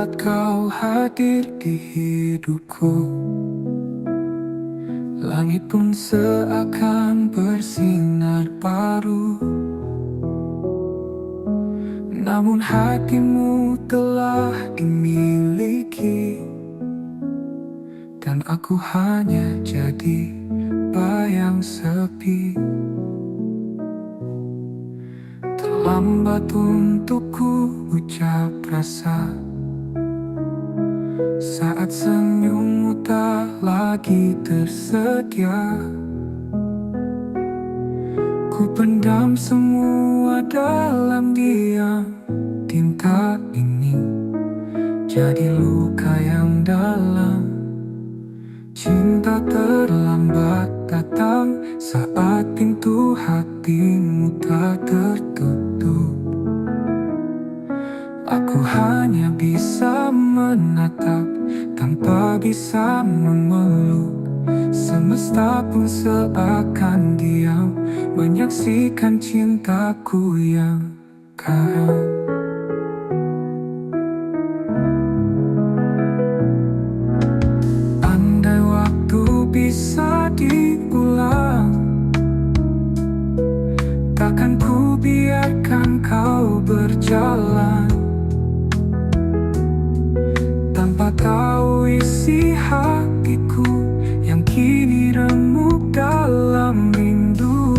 saat kau hadir di hidupku, langit pun seakan bersinar baru. Namun hatimu telah dimiliki, dan aku hanya jadi bayang sepi. Terlambat untukku ucap rasa saat senyummu tak lagi tersedia. Ku pendam semua dalam diam. Tinta ini jadi luka yang dalam. Cinta terlambat datang saat pintu hatimu tak tertutup. Aku hanya bisa menatap tanpa bisa memeluk. Semesta pun seakan diam menyaksikan cintaku yang karam. Andai waktu bisa diulang, takkan ku biarkan kau berjalan tanpa tahu isi hatiku yang kini remuk dalam rindu.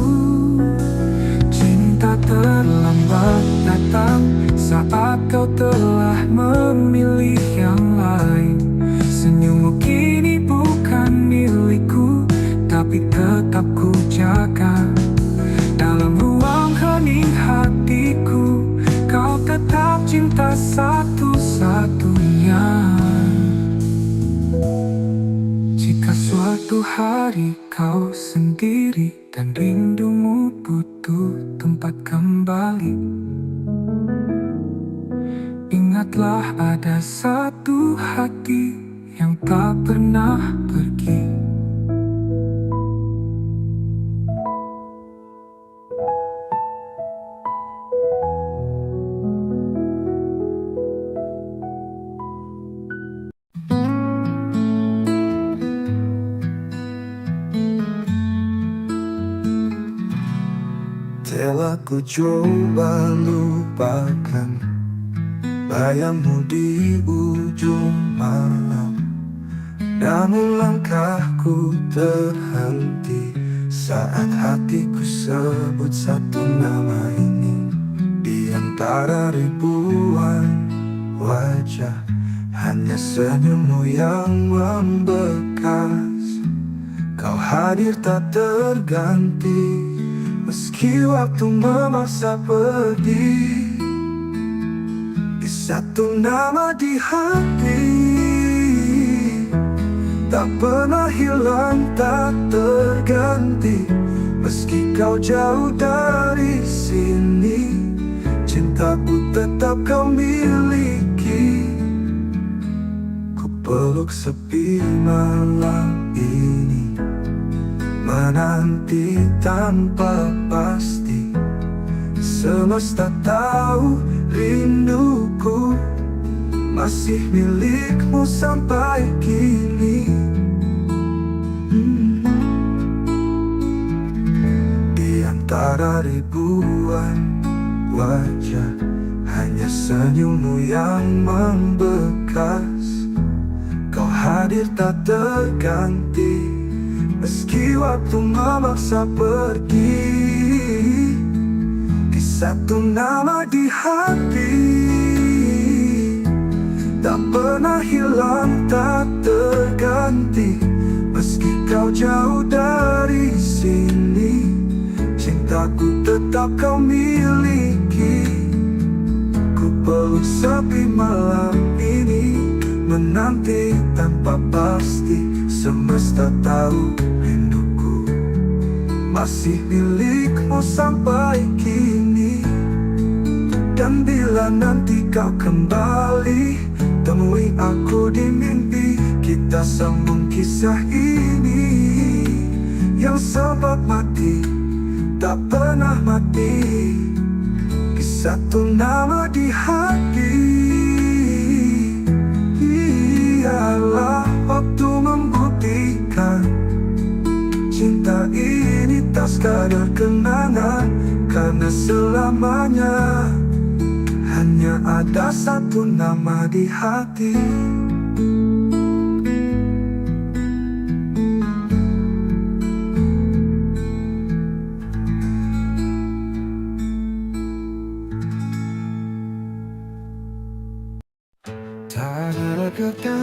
Cinta terlambat datang saat kau telah memilih yang lain. Senyummu kini bukan milikku, tapi tetap ku jaga. Dalam ruang hening hatiku, kau tetap cinta satu-satunya. Jika suatu hari kau sendiri dan rindumu butuh tempat kembali, ingatlah ada satu hati yang tak pernah pergi. Telah ku coba lupakan bayangmu di ujung malam, namun langkahku terhenti saat hatiku sebut satu nama ini. Di antara ribuan wajah, hanya senyummu yang membekas. Kau hadir tak terganti, meski waktu memaksa pergi. Di satu nama di hati, tak pernah hilang, tak terganti. Meski kau jauh dari sini, cintaku tetap kau miliki. Ku peluk sepi malam ini, menanti tanpa pasti. Semesta tahu rinduku masih milikmu sampai kini. Di antara ribuan wajah, hanya senyummu yang membekas. Kau hadir tak terganti, meski waktu memaksa pergi. Di satu nama di hati, tak pernah hilang, tak terganti. Meski kau jauh dari sini, cintaku tetap kau miliki. Ku peluk sepi malam ini, menanti tanpa pasti. Semesta tahu rinduku masih milikmu sampai kini. Dan bila nanti kau kembali, temui aku di mimpi. Kita sambung kisah ini yang sempat mati, tak pernah mati. Di satu nama di hati, biarlah waktu membuktikan cinta ini tak sekadar kenangan, karena selamanya hanya ada satu nama di hati. Tak ada kata,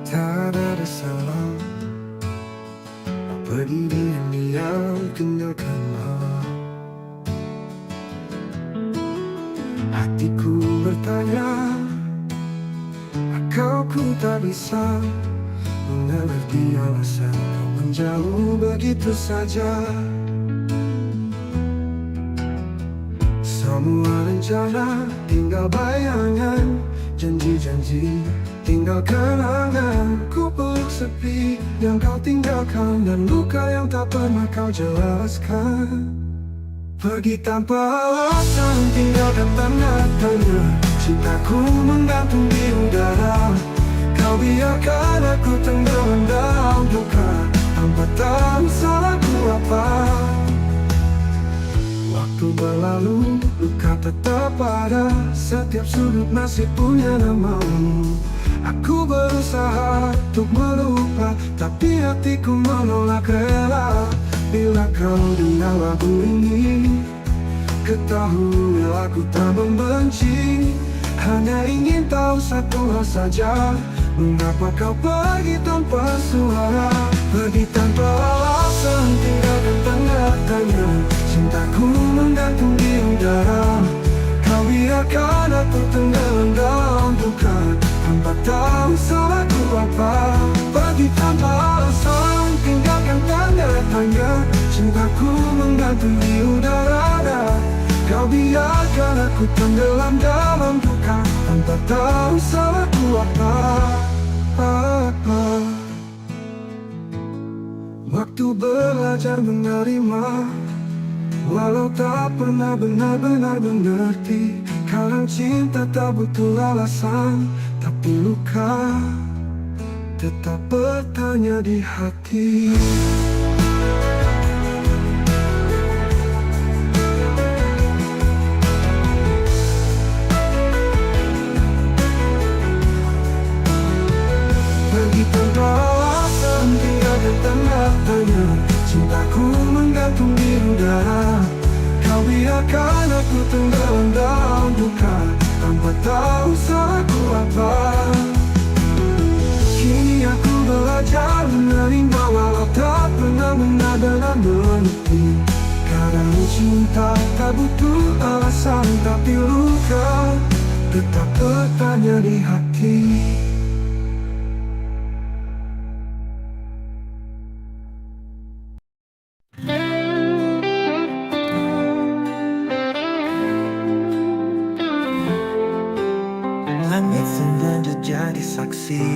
tak ada salah, pergi diam-diam tinggalkanlah. Hatiku bertanya, kau ku tak bisa mengerti alasan kau menjauh begitu saja. Semua rencana tinggal bayangan, janji-janji tinggal kenangan. Ku peluk sepi yang kau tinggalkan, dan luka yang tak pernah kau jelaskan. Pergi tanpa alasan, tinggalkan tanda tanya. Cintaku menggantung di udara, kau biarkan aku tenggelam dalam duka, tanpa tahu salahku apa. Waktu berlalu, luka tetap ada, setiap sudut masih punya namamu. Aku berusaha untuk melupa, tapi hatiku menolak rela. Bila kau dengar lagu ini, ketahui aku tak membenci. Hanya ingin tahu satu hal saja, mengapa kau pergi tanpa suara. Pergi tanpa alasan, tinggalkan tanda tanya. Cintaku menggantung di udara, kau biarkan aku tenggelam dalam duka, tanpa tahu salahku apa. Pergi tanpa alasan, tinggalkan tanda tanya. Cintaku menggantung di udara, kau biarkan aku tenggelam dalam duka, tanpa tahu salahku apa. Waktu belajar menerima, walau tak pernah benar-benar mengerti. Kadang cinta tak butuh alasan, tapi luka tetap bertanya di hati. Pergi tanpa alasan, tinggalkan tanda tanya. Cintaku menggantung di udara, kau biarkan aku tenggelam dalam duka, tanpa tahu salahku apa. Kini aku belajar menerima, walau tak pernah benar-benar mengerti. Kadang cinta tak butuh alasan, tapi luka tetap bertanya di hati. Langit sengaja jadi saksi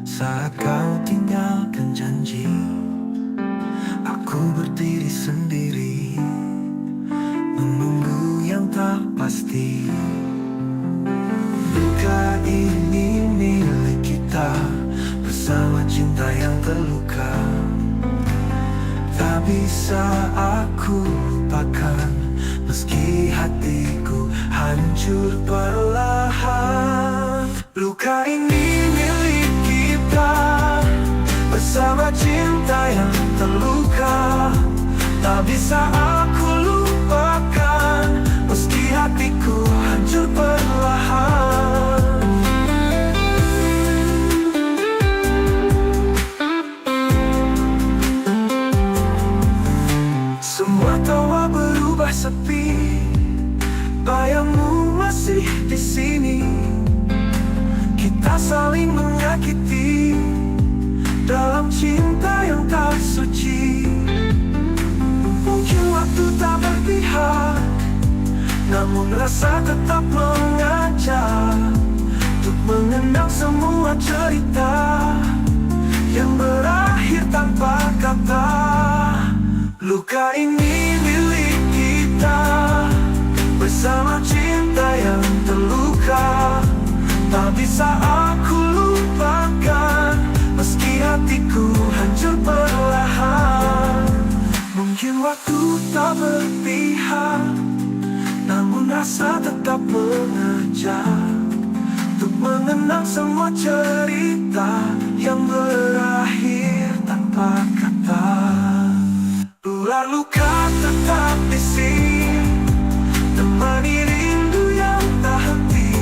saat kau tinggalkan janji. Aku berdiri sendiri, menunggu yang tak pasti. Luka ini milik kita, bersama cinta yang terluka. Tak bisa aku lupakan, meski hatiku hancur perlahan. Luka ini milik kita, bersama cinta yang terluka. Tak bisa aku lupakan, meski hatiku hancur perlahan. Semua tawa berubah sepi, bayangmu masih di sini. Kita saling menyakiti dalam cinta yang tak suci. Mungkin waktu tak berpihak, namun rasa tetap mengajak untuk mengenang semua cerita yang berakhir tanpa kata. Luka ini milik kita, bersama cinta yang terluka. Tak bisa aku lupakan, meski hatiku hancur perlahan. Mungkin waktu tak berpihak, namun rasa tetap mengajak untuk mengenang semua cerita yang berakhir tanpa kata. Ular luka tetap di sini, temani rindu yang tak henti.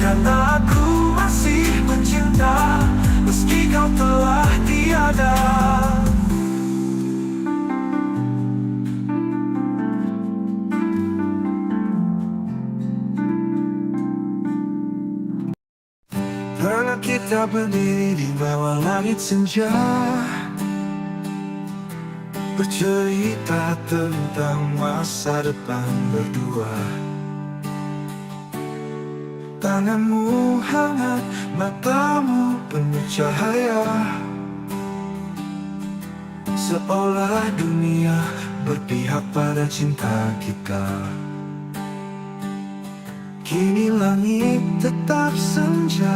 Karena aku masih mencinta, meski kau telah tiada. Pernah kita berdiri di bawah langit senja, bercerita tentang masa depan berdua. Tanganmu hangat, matamu penuh cahaya, seolah dunia berpihak pada cinta kita. Kini langit tetap senja,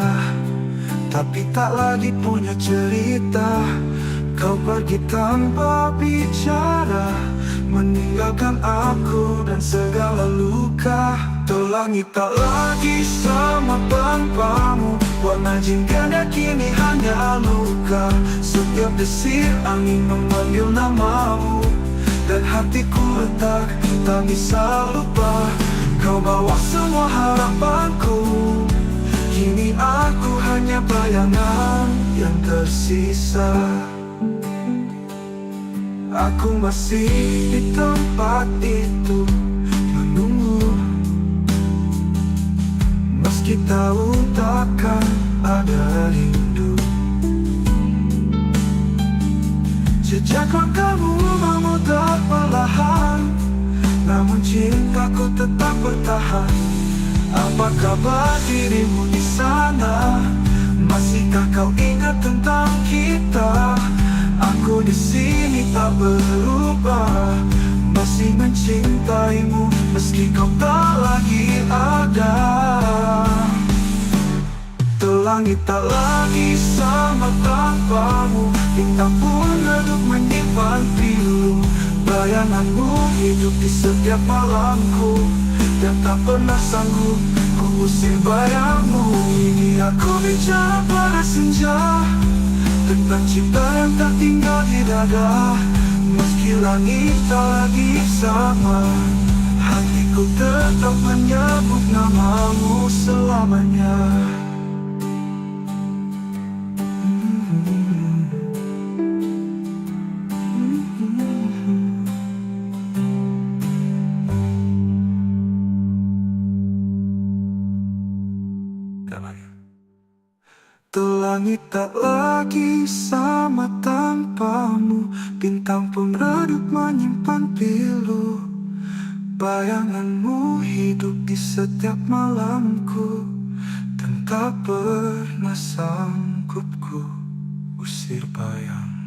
tapi tak lagi punya cerita. Kau pergi tanpa bicara, meninggalkan aku dan segala luka. Tuh langit tak lagi sama tanpamu, warna jingga kini hanya luka. Setiap desir angin memanggil namamu, dan hatiku retak, tak bisa lupa. Kau bawa semua harapanku, kini aku hanya bayangan yang tersisa. Aku masih di tempat itu menunggu, meski tahu takkan ada rindu. Jejak langkahmu memutar perlahan, namun cintaku tetap bertahan. Apa kabar dirimu di sana? Masihkah kau ingat tentang kita? Aku di sini tak berubah, masih mencintaimu meski kau tak lagi ada. Tuh langit tak lagi sama tanpamu, bintang pun redup menyimpan pilu. Bayanganmu hidup di setiap malamku, dan tak pernah sanggup ku usir bayangmu. Ini aku bicara pada senja, tentang cinta yang tak tinggal di dada. Meski langit tak lagi sama, hatiku tetap menyebut namamu selamanya. Tuh langit tak lagi sama tanpamu, bintang pun redup menyimpan pilu. Bayanganmu hidup di setiap malamku, dan tak pernah sanggup ku usir bayangmu.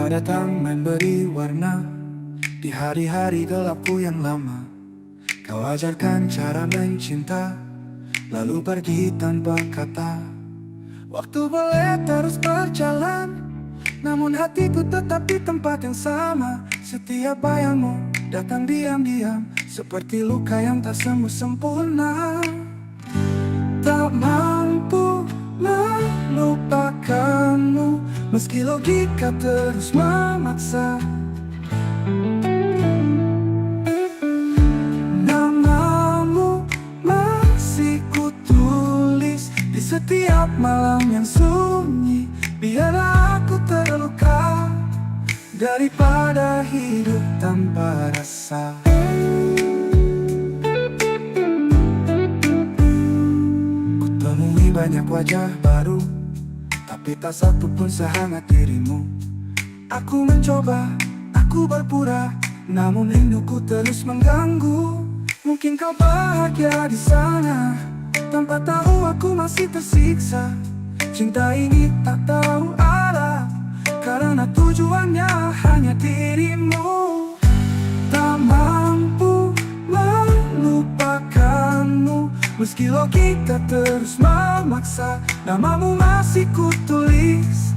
Datang memberi warna di hari-hari gelapku yang lama. Kau ajarkan cara mencinta, lalu pergi tanpa kata. Waktu boleh terus berjalan, namun hatiku tetap di tempat yang sama. Setiap bayangmu datang diam-diam, seperti luka yang tak sembuh sempurna. Tak mampu melupakanmu, meski logika terus memaksa. Namamu masih kutulis di setiap malam yang sunyi. Biar aku terluka daripada hidup tanpa rasa. Kutemui banyak wajah baru, tapi tak satu pun sehangat dirimu. Aku mencoba, aku berpura, namun rinduku terus mengganggu. Mungkin kau bahagia di sana, Tanpa tahu aku masih tersiksa. Cinta ini tak tahu arah, karena tujuannya hanya dirimu. Tak mampu melupakanmu, meski logika terus memaksa. Namamu masih kutulis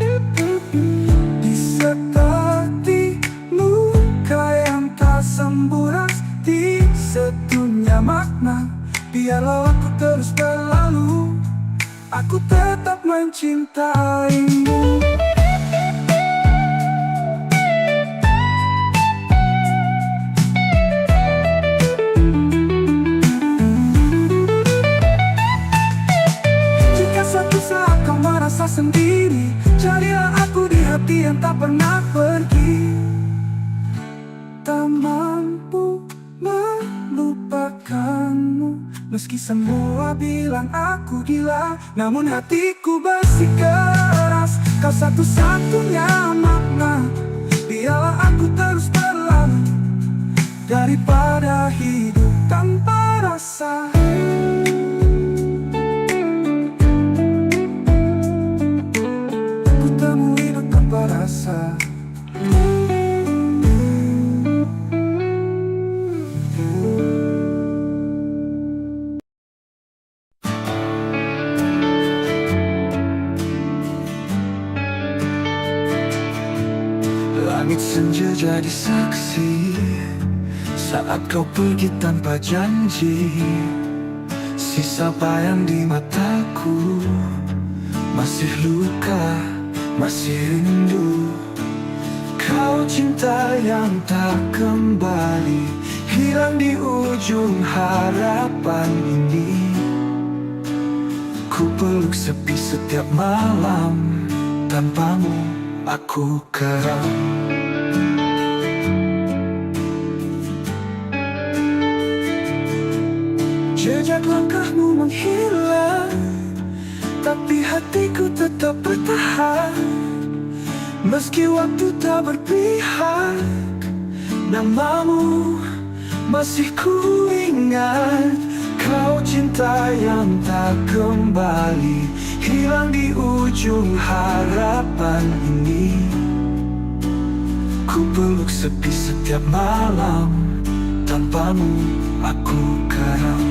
di seperti luka yang tak sembuh, di sedunia makna. Biarlah aku terus berlalu, aku tetap mencintaimu. Jika suatu saat kau merasa sendiri, carilah aku di hati yang tak pernah pergi. Tak mampu melupakanmu, meski semua bilang aku gila, namun hatiku bersikeras. Kau satu-satunya makna. Biarlah aku terus berlalu, daripada hidup tanpa rasa. Ku temui hidup tanpa rasa. Langit senja jadi saksi saat kau pergi tanpa janji. Sisa bayang di mataku, masih luka, masih rindu. Kau cinta yang tak kembali, hilang di ujung harapan ini. Ku peluk sepi setiap malam, tanpamu aku keram. Jejak langkahmu menghilang, tapi hatiku tetap bertahan. Meski waktu tak berpihak, namamu masih ku ingat. Kau cinta yang tak kembali, hilang di ujung harapan ini. Ku peluk sepi setiap malam, tanpamu aku karam.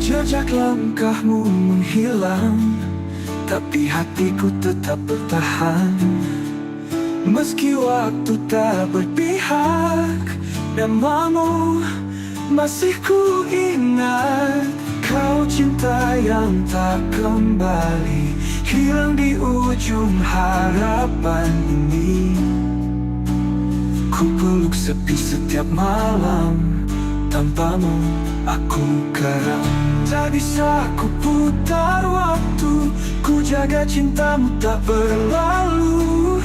Jejak langkahmu menghilang, tapi hatiku tetap bertahan. Meski waktu tak berpihak, namamu masih ku ingat. Kau cinta yang tak kembali, hilang di ujung harapan ini. Ku peluk sepi setiap malam, tanpamu aku karam. Tak bisa ku putar waktu, ku jaga cintamu tak berlalu.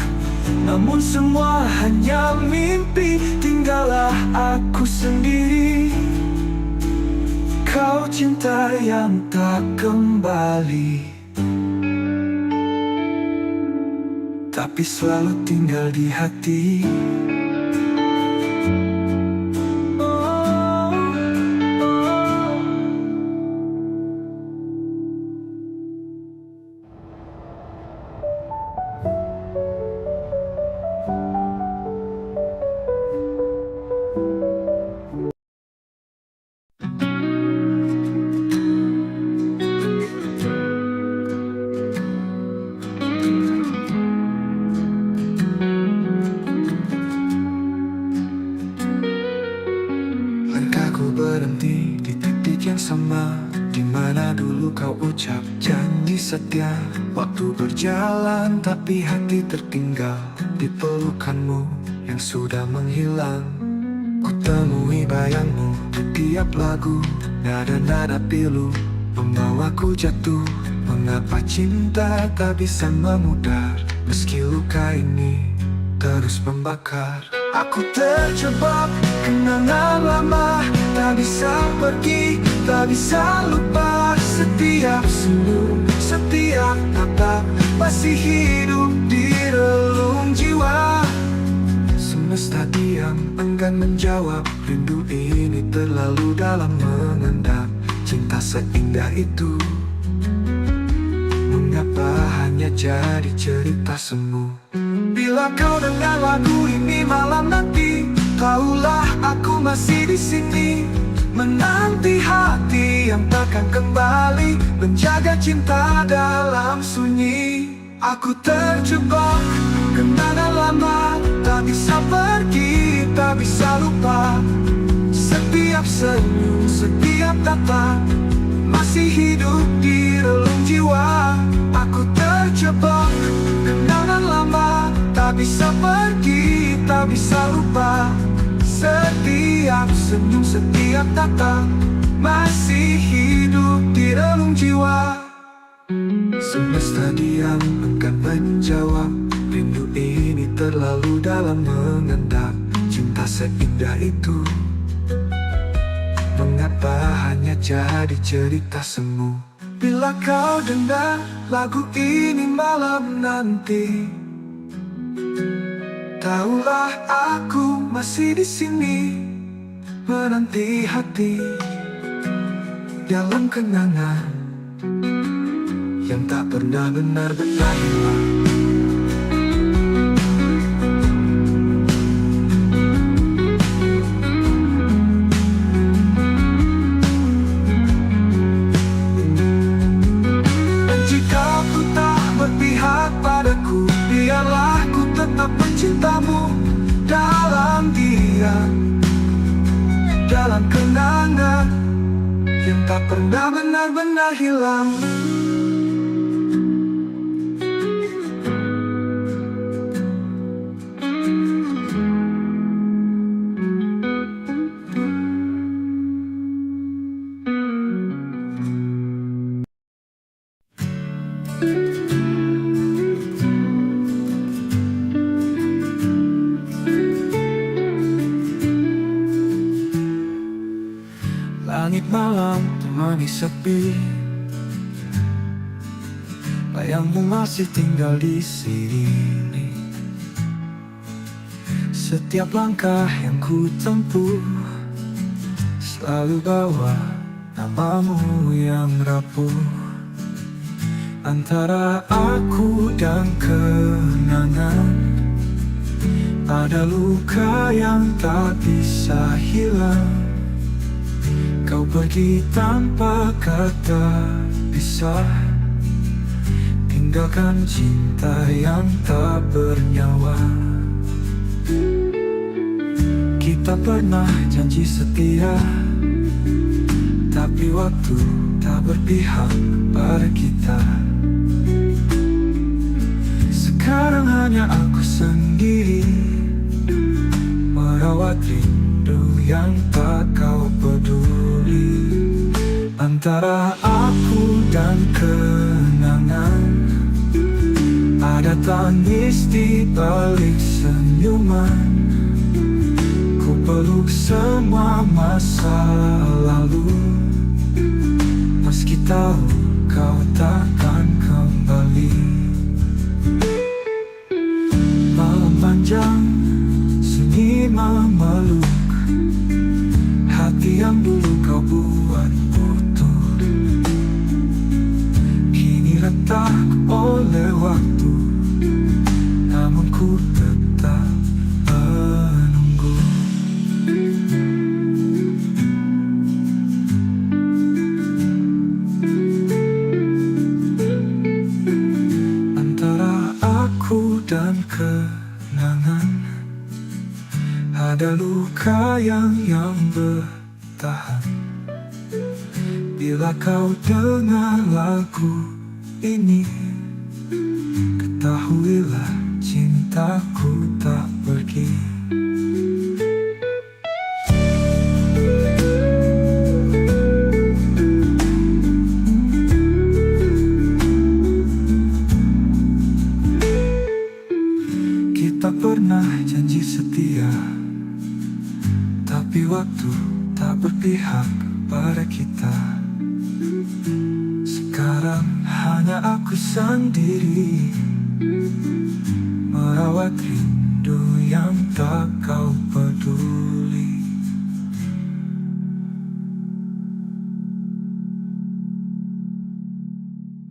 Namun semua hanya mimpi, tinggallah aku sendiri. Kau cinta yang tak kembali, tapi selalu tinggal di hati. Berhenti di titik yang sama, di mana dulu kau ucap janji setia. Waktu berjalan tapi hati tertinggal di pelukanmu yang sudah menghilang. Ku temui bayangmu di tiap lagu, nada-nada pilu membawaku jatuh. Mengapa cinta tak bisa memudar, meski luka ini terus membakar. Aku terjebak kenangan lama, tak bisa pergi, tak bisa lupa. Setiap senyum, setiap tatap masih hidup di relung jiwa. Semesta diam, enggan menjawab. Rindu ini terlalu dalam mengendap. Cinta seindah itu, mengapa hanya jadi cerita semu? Bila kau dengar lagu ini malam nanti, tahulah aku masih di sini, menanti hati yang takkan kembali, menjaga cinta dalam sunyi. Aku terjebak kenangan lama, tak bisa pergi, tak bisa lupa. Setiap senyum, setiap tatap masih hidup di relung jiwa. Aku terjebak kenangan lama, tak bisa pergi, tak bisa lupa. Setiap senyum, setiap tatap masih hidup di relung jiwa. Semesta diam, enggan menjawab. Rindu ini terlalu dalam mengendap. Cinta seindah itu, mengapa hanya jadi cerita semu? Bila kau dengar lagu ini malam nanti, tahulah aku masih di sini, menanti hati dalam kenangan yang tak pernah benar-benar hilang. Dan jika ku tak berpihak padaku, biarlah ku tetap mencintamu dalam diam, dalam kenangan yang tak pernah benar-benar hilang. Langit malam temani sepi, bayangmu masih tinggal di sini. Setiap langkah yang ku tempuh selalu bawa namamu yang rapuh. Antara aku dan kenangan ada luka yang tak bisa hilang. Kau pergi tanpa kata pisah, tinggalkan cinta yang tak bernyawa. Kita pernah janji setia, tapi waktu tak berpihak pada kita. Sekarang hanya aku sendiri, merawat rindu yang tak kau peduli. Antara aku dan kenangan ada tangis di balik senyuman. Ku peluk semua masa lalu, meski tahu kau takkan kembali. Malam panjang, sunyi memeluk hati yang dulu kau buat utuh. Kini retak oleh waktu, namun ku tetap menunggu. Antara aku dan kenangan ada luka yang bertahan. Bila kau dengar lagu ini, ketahuilah cintaku tak pergi. Kita pernah janji setia, tapi waktu tak berpihak pada kita. Sekarang hanya aku sendiri, merawat rindu rindu yang tak kau peduli.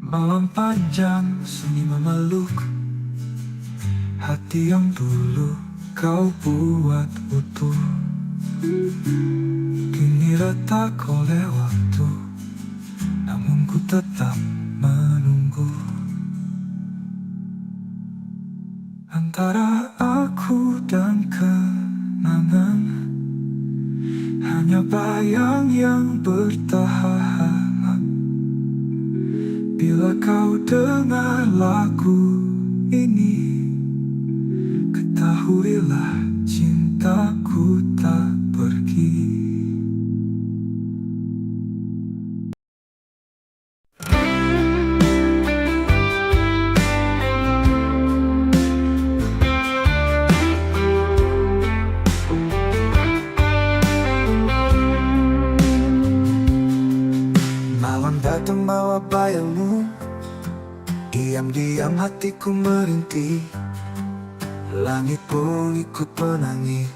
Malam panjang sunyi memeluk hati yang dulu kau buat utuh. Kini retak oleh waktu, namun ku tetap menunggu. Antara aku dan kenangan, hanya bayang yang bertahan. Bila kau dengar lagu ini, ketahuilah cintaku tak pergi. Malam datang bawa bayangmu, diam-diam hatiku merintih. Langit pun ikut menangis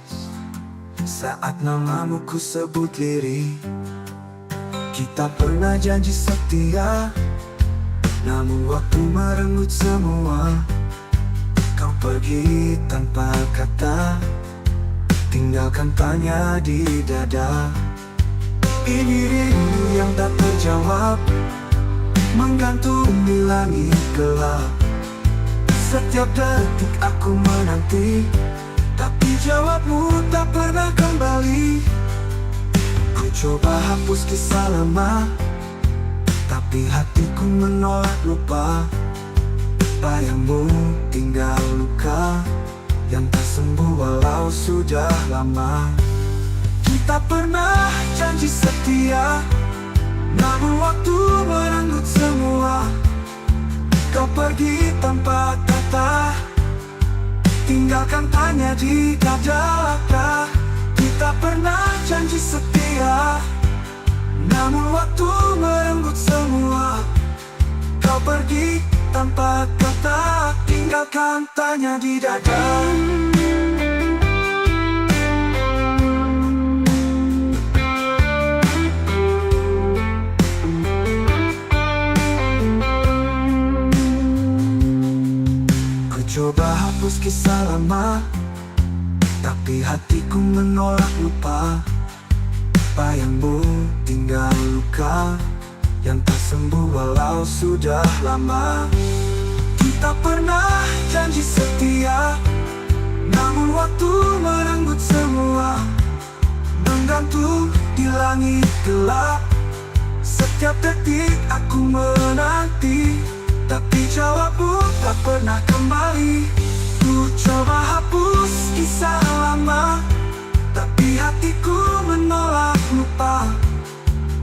saat namamu ku sebut lirih. Kita pernah janji setia, namun waktu merenggut semua. Kau pergi tanpa kata, tinggalkan tanya di dada. Ini rindu yang tak terjawab, menggantung di langit gelap. Setiap detik aku menanti, tapi jawabmu tak pernah kembali. Ku coba hapus kisah lama, tapi hatiku menolak lupa. Bayangmu tinggal luka yang tak sembuh walau sudah lama. Kita pernah janji setia, namun waktu merenggut semua. Kau pergi tanpa kata, tinggalkan tanya di dada. Kita pernah janji setia, namun waktu merenggut semua. Kau pergi tanpa kata, tinggalkan tanya di dada. Coba hapus kisah lama, tapi hatiku menolak lupa. Bayangmu tinggal luka yang tak sembuh walau sudah lama. Kita pernah janji setia, namun waktu merenggut semua. Menggantung di langit gelap, setiap detik aku menanti, tapi jawabmu tak pernah kembali. Ku coba hapus kisah lama, tapi hatiku menolak lupa.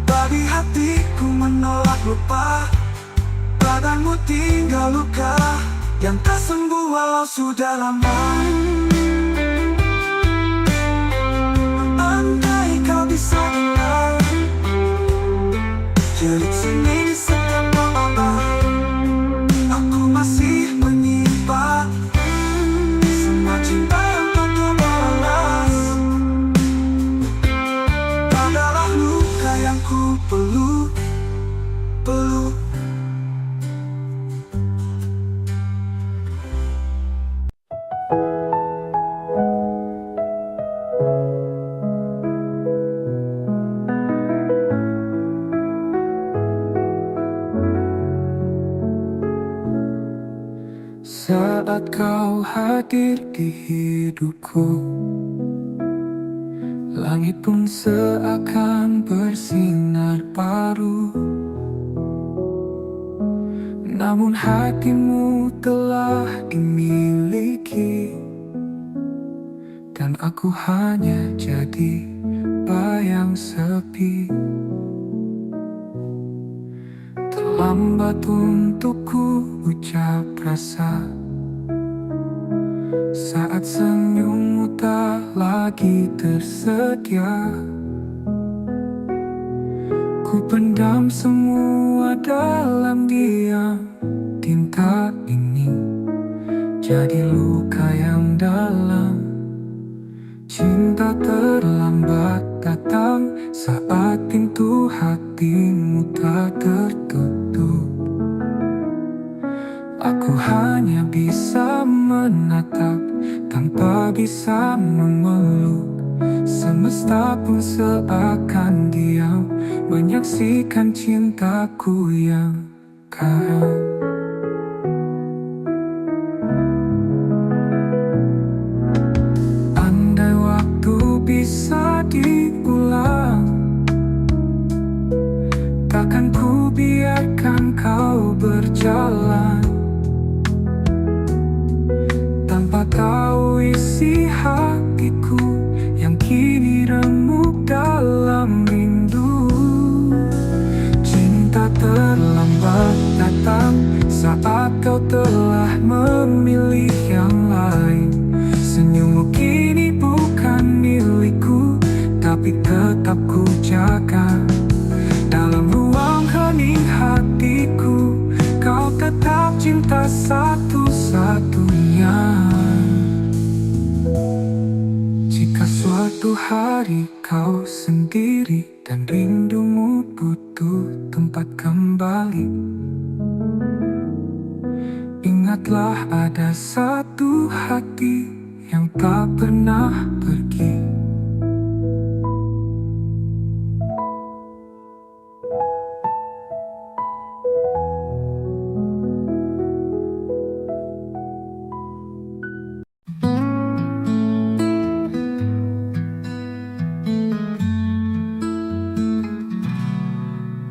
Babi hatiku menolak lupa. Badanmu tinggal luka yang tak sembuh walau sudah lama. Andai kau bisa dengar jerit seni di setiap malam, aku masih menyimpan semua cinta yang tak terbalas. Adalah luka yang ku peluk. Saat kau hadir di hidupku, langit pun seakan bersinar baru. Namun hatimu telah dimiliki, dan aku hanya jadi bayang sepi. Terlambat untuk ku ucap rasa saat senyummu tak lagi tersedia. Ku pendam semua dalam diam. Tinta ini jadi luka yang dalam. Cinta terlambat datang saat pintu hatimu tak tertutup. Aku hanya bisa menatap tanpa bisa memeluk. Semesta pun seakan diam menyaksikan cintaku yang karam. Andai waktu bisa diulang, takkan ku biarkan kau berjalan tanpa tahu isi hatiku yang kini remuk dalam rindu. Cinta terlambat datang saat kau telah memilih yang lain. Senyummu kini bukan milikku, tapi tetap ku jaga. Dalam ruang hening hatiku, kau tetap cinta satu-satunya. Jika suatu hari kau sendiri dan rindumu butuh tempat kembali, ingatlah ada satu hati yang tak pernah pergi.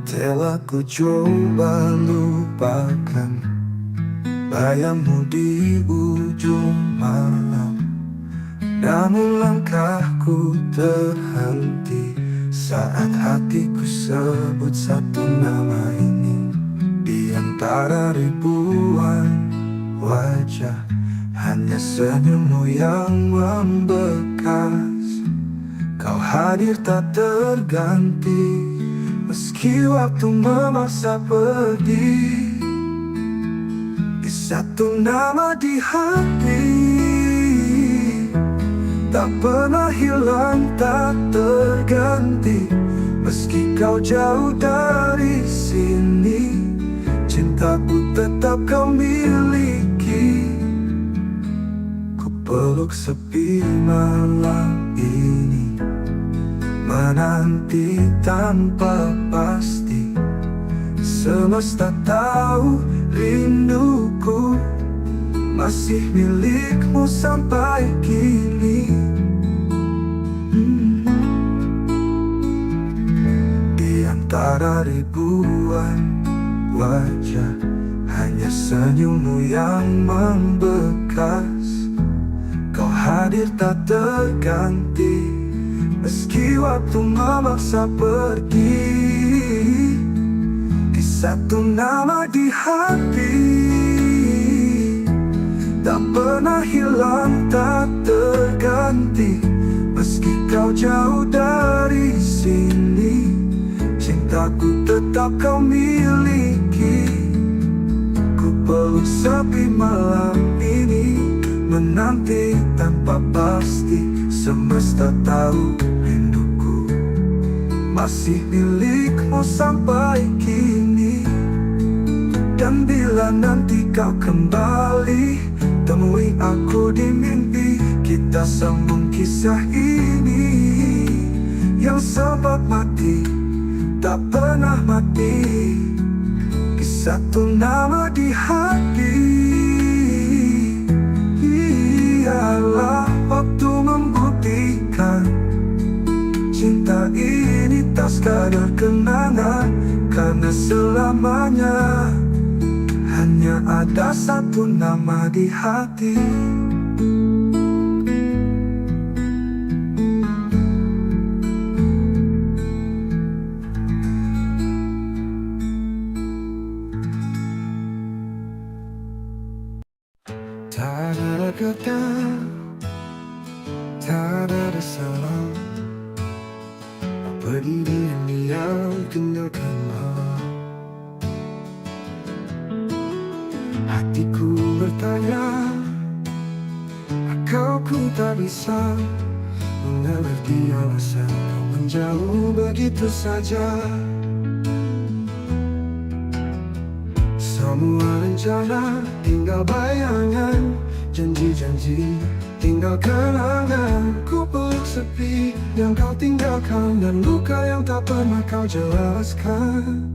Telah ku coba lupakan bayangmu di ujung malam, namun langkahku terhenti saat hatiku sebut satu nama ini. Di antara ribuan wajah, hanya senyummu yang membekas. Kau hadir tak terganti, meski waktu memaksa pergi. Di satu nama di hati, tak pernah hilang, tak terganti. Meski kau jauh dari sini, cintaku tetap kau miliki. Ku peluk sepi malam ini, menanti tanpa pasti. Semesta tahu rinduku masih milikmu sampai kini. Di antara ribuan wajah, hanya senyummu yang membekas. Kau hadir tak terganti, meski waktu memaksa pergi. Di satu nama di hati, tak pernah hilang, tak terganti. Meski kau jauh dari sini, cintaku tetap kau miliki. Ku peluk sepi malam ini, menanti tanpa pasti. Semesta tahu rinduku masih milikmu sampai kini. Dan bila nanti kau kembali, temui aku di mimpi. Kita sambung kisah ini yang sempat mati, tak pernah mati. Di satu nama di hati, ialah waktu membuktikan cinta ini tak sekadar kenangan. Karena selamanya hanya ada satu nama di hati. Tak ada kata, tak ada salah. Berdiri diam tinggalkanlah. Hatiku bertanya, aku tak bisa mengerti alasan kau menjauh begitu saja. Semua rencana tinggal bayangan, janji-janji tinggal kenangan. Ku peluk sepi yang kau tinggalkan, dan luka yang tak pernah kau jelaskan.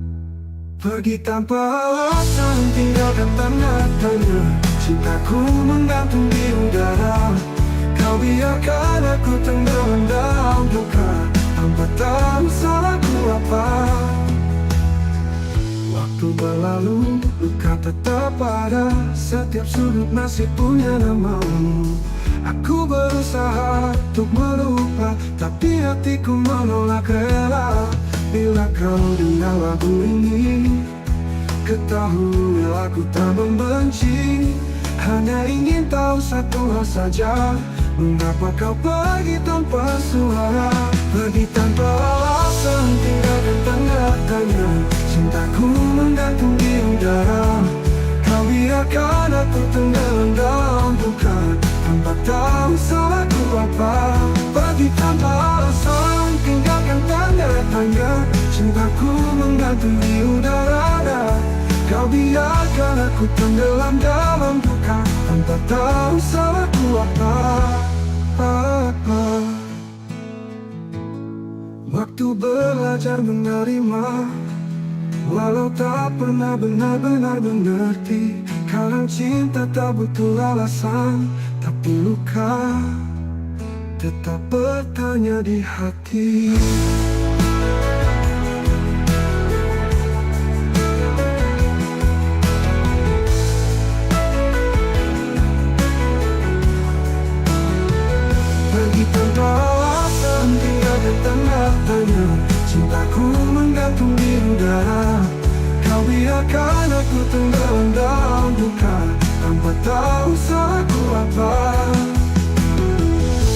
Pergi tanpa alasan, tinggalkan tanda tanya. Cintaku menggantung di udara. Kau biarkan aku tenggelam dalam duka, tanpa tahu salahku apa. Waktu berlalu, luka tetap ada. Setiap sudut masih punya namamu. Aku berusaha untuk melupa, tapi hatiku menolak rela. Bila kau dengar lagu ini, ketahui aku tak membenci. Hanya ingin tahu satu hal saja, mengapa kau pergi tanpa suara? Pergi tanpa alasan, tinggalkan tanda tanya. Cintaku menggantung di udara. Kau biarkan aku tenggelam dalam duka, tanpa tahu salahku apa. Pergi tanpa alasan, tinggalkan tanda tanya. Cintaku menggantung di udara. Kau biarkan aku tenggelam dalam duka, tanpa tahu salahku apa. Waktu belajar menerima, walau tak pernah benar-benar mengerti. Kadang cinta tak butuh alasan, tapi luka tetap bertanya di hati. Pergi tanpa alasan, tinggalkan tanda tanya. Cintaku menggantung di udara. Kau biarkan aku tenggelam dalam duka, tanpa tahu salahku apa.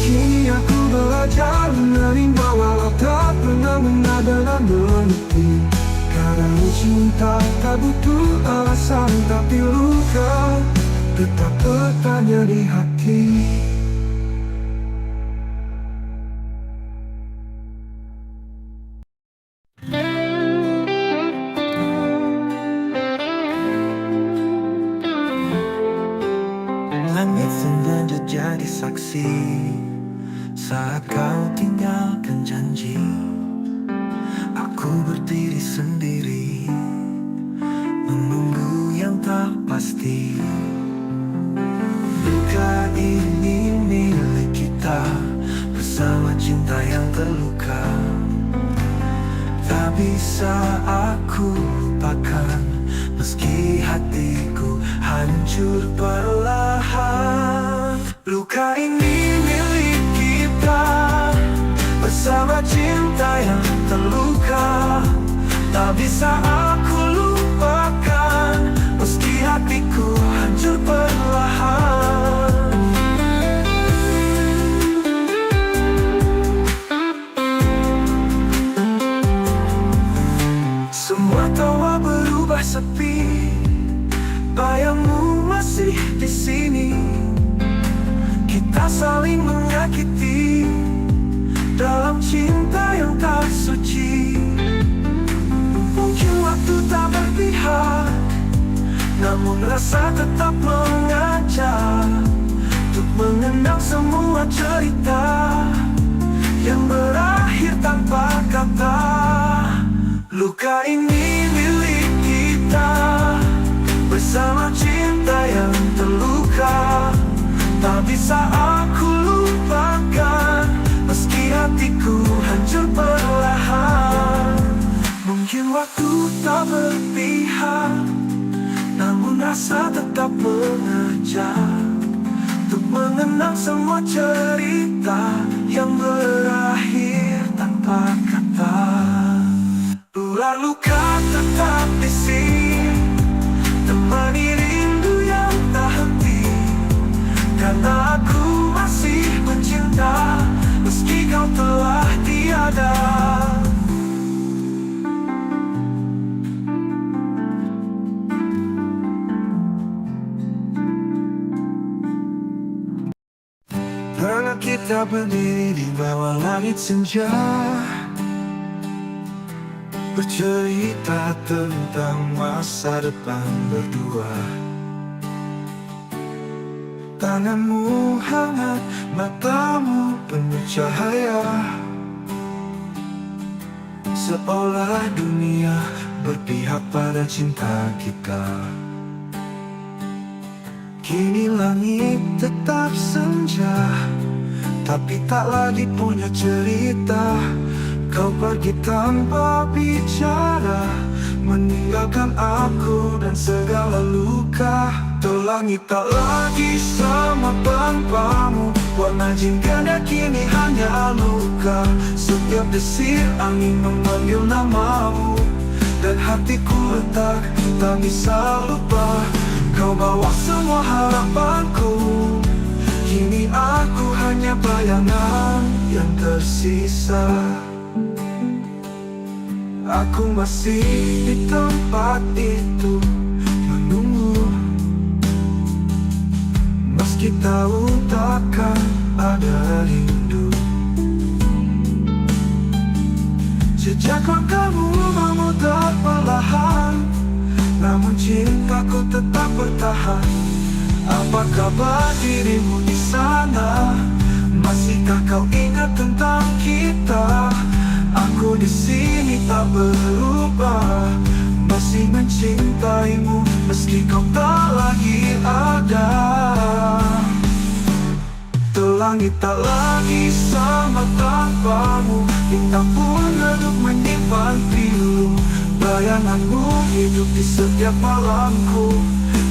Kini aku belajar menerima, walau tak pernah benar-benar mengerti. Kadang cinta tak butuh alasan, tapi luka tetap bertanya di hati. Langit sengaja jadi saksi saat kau tinggalkan janji. Aku berdiri sendiri, menunggu yang tak pasti. Luka ini milik kita, bersama cinta yang terluka. Tak bisa aku lupakan, meski hatiku hancur perlahan. Luka ini milik kita, bersama cinta yang terluka. Tak bisa aku lupakan, meski hatiku hancur perlahan. Semua tawa berubah sepi, bayangmu masih di sini. Kita saling menyakiti dalam cinta yang tak suci. Mungkin waktu tak berpihak, namun rasa tetap mengajak untuk mengenang semua cerita yang berakhir tanpa kata. Luka ini milik kita, bersama cinta yang terluka. Tak bisa aku lupakan, meski hatiku hancur perlahan. Mungkin waktu tak berpihak, namun rasa tetap mengajak untuk mengenang semua cerita yang berakhir tanpa kata. Ular luka tetap di sini, temani rindu yang tak henti. Karena aku masih mencinta, meski kau telah tiada. Kita berdiri di bawah langit senja, bercerita tentang masa depan berdua. Tanganmu hangat, matamu penuh cahaya, seolah dunia berpihak pada cinta kita. Kini langit tetap senja, tapi tak lagi punya cerita. Kau pergi tanpa bicara, meninggalkan aku dan segala luka. Tuh langit tak lagi sama tanpamu, warna jingga kini hanya luka. Setiap desir angin memanggil namamu, dan hatiku retak, tak bisa lupa. Kau bawa semua harapanku, kini aku hanya bayangan yang tersisa. Aku masih di tempat itu menunggu, meski tahu takkan ada rindu. Jejak langkahmu memudar perlahan, namun cintaku tetap bertahan. Apa kabar dirimu di sana? Masihkah kau ingat tentang kita? Aku di sini tak berubah, masih mencintaimu meski kau tak lagi ada. Tuh langit tak lagi sama tanpamu, bintang pun redup menyimpan pilu. Bayanganmu hidup di setiap malamku,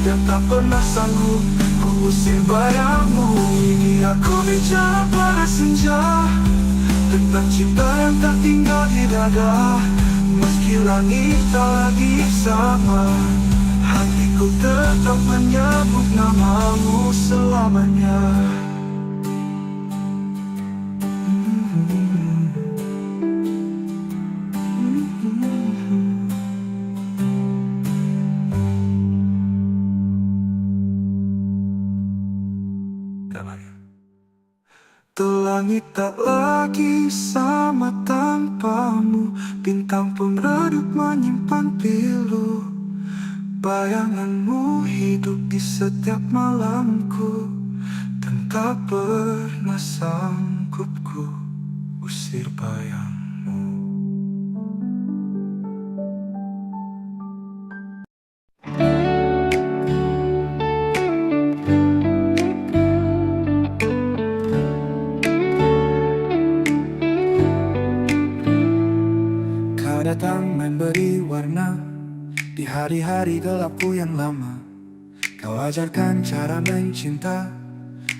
dan tak pernah sanggup ku usir bayangmu. Ini aku bicara pada senja, tentang cinta yang tak tinggal di dada. Meski langit tak lagi sama, hatiku tetap menyebut namamu selamanya. Tuh langit tak lagi sama tanpamu, bintang pun redup menyimpan pilu. Bayanganmu hidup di setiap malamku, dan tak pernah sanggup ku usir bayangmu. Datang memberi warna di hari-hari gelapku yang lama. Kau ajarkan cara mencinta,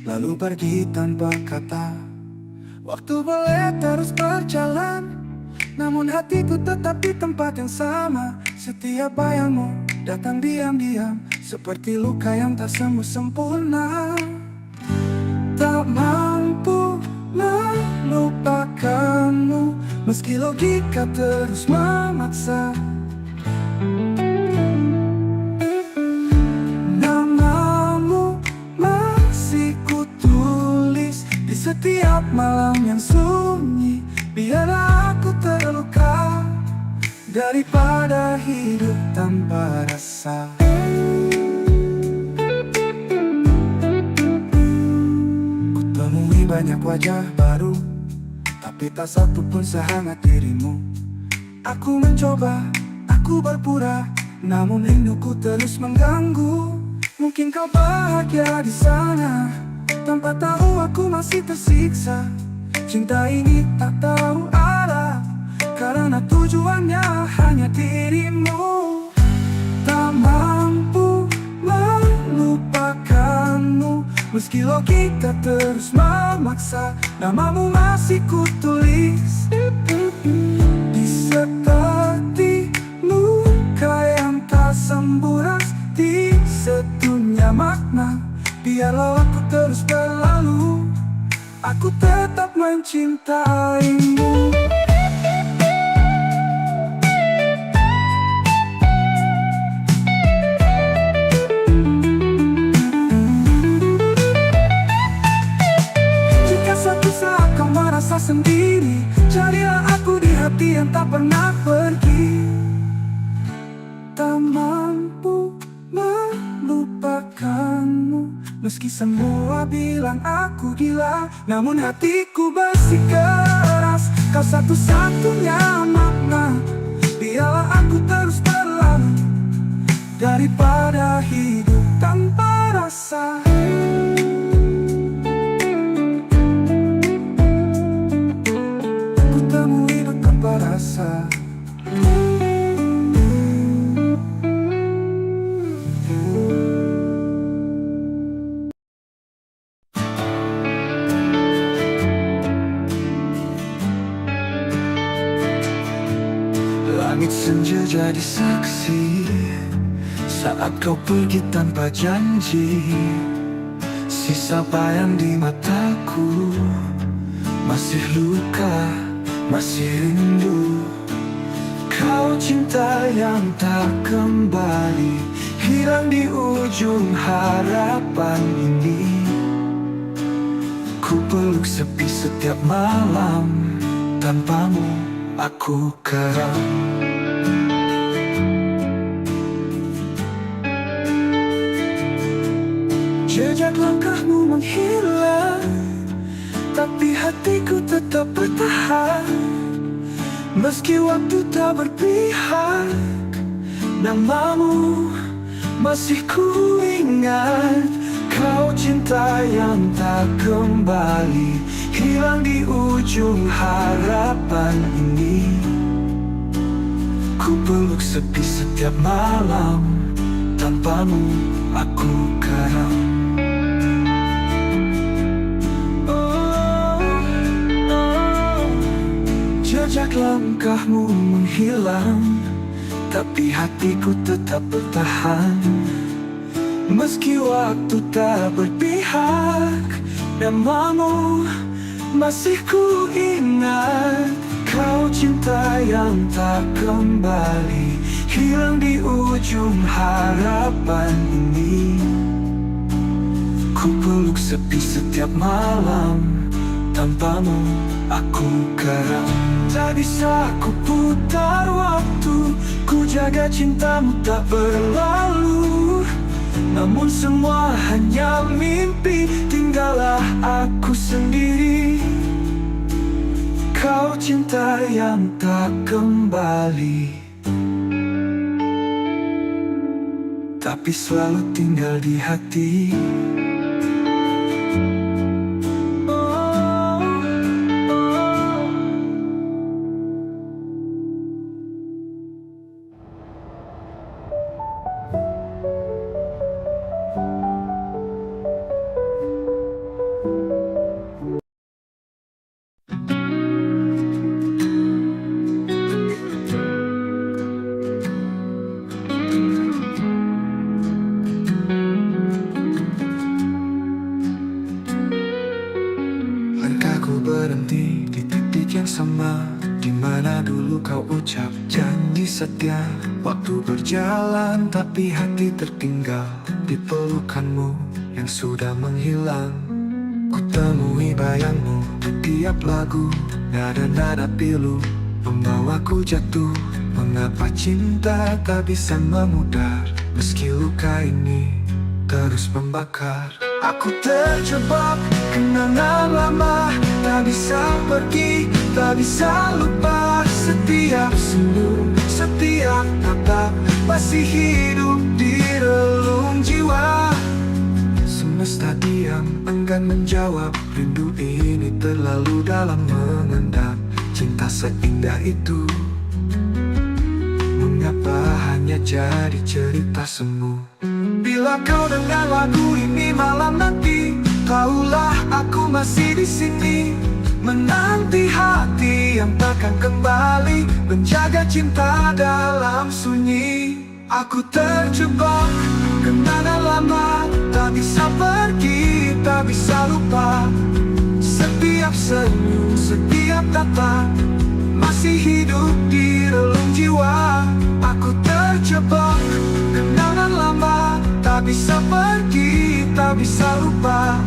lalu pergi tanpa kata. Waktu boleh terus berjalan, namun hatiku tetap di tempat yang sama. Setiap bayangmu datang diam-diam, seperti luka yang tak sembuh sempurna. Tak mampu melupakanmu, meski logika terus memaksa. Namamu masih kutulis di setiap malam yang sunyi. Biar aku terluka daripada hidup tanpa rasa. Kutemui banyak wajah baru, tapi tak satu pun sehangat dirimu. Aku mencoba, aku berpura, namun rinduku terus mengganggu. Mungkin kau bahagia di sana, tanpa tahu aku masih tersiksa. Cinta ini tak tahu arah, karena tujuannya hanya dirimu. Tak mampu melupakanmu, meski logika terus memaksa. Namamu masih kutulis di seperti luka yang tak sembuh, di sedunia makna. Biarlah aku terus berlalu, aku tetap mencintaimu. Semua bilang aku gila, namun hatiku bersikeras. Kau satu-satunya makna. Biarlah aku terus terlalu daripada hidup tanpa rasa. Ku temui hidup tanpa rasa. Langit senja jadi saksi saat kau pergi tanpa janji. Sisa bayang di mataku, masih luka, masih rindu. Kau cinta yang tak kembali, hilang di ujung harapan ini. Ku peluk sepi setiap malam, tanpamu aku karam. Jejak langkahmu menghilang, tapi hatiku tetap bertahan. Meski waktu tak berpihak, namamu masih ku ingat. Kau cinta yang tak kembali, hilang di ujung harapan ini. Ku peluk sepi setiap malam, tanpamu aku karam. Jejak langkahmu menghilang, tapi hatiku tetap bertahan. Meski waktu tak berpihak, namamu masih ku ingat. Kau cinta yang tak kembali, hilang di ujung harapan ini. Ku peluk sepi setiap malam, tanpamu aku karam. Tak bisa ku putar waktu, ku jaga cintamu tak berlalu. Namun semua hanya mimpi, tinggallah aku sendiri. Kau cinta yang tak kembali, tapi selalu tinggal di hati. Berhenti di titik yang sama, di mana dulu kau ucap janji setia. Waktu berjalan tapi hati tertinggal di pelukanmu yang sudah menghilang. Ku temui bayangmu di tiap lagu, nada-nada pilu membawaku jatuh. Mengapa cinta tak bisa memudar, meski luka ini terus membakar. Aku terjebak kenangan lama, tak bisa pergi, tak bisa lupa. Setiap senyum, setiap tatap masih hidup di relung jiwa. Semesta diam, enggan menjawab. Rindu ini terlalu dalam mengendap. Cinta seindah itu, mengapa hanya jadi cerita semu? Bila kau dengar lagu ini malam nanti, tahulah aku masih di sini, menanti hati yang takkan kembali, menjaga cinta dalam sunyi. Aku terjebak kenangan lama, tak bisa pergi, tak bisa lupa. Setiap senyum, setiap tatap masih hidup di relung jiwa. Aku terjebak kenangan lama, tak bisa pergi, tak bisa lupa.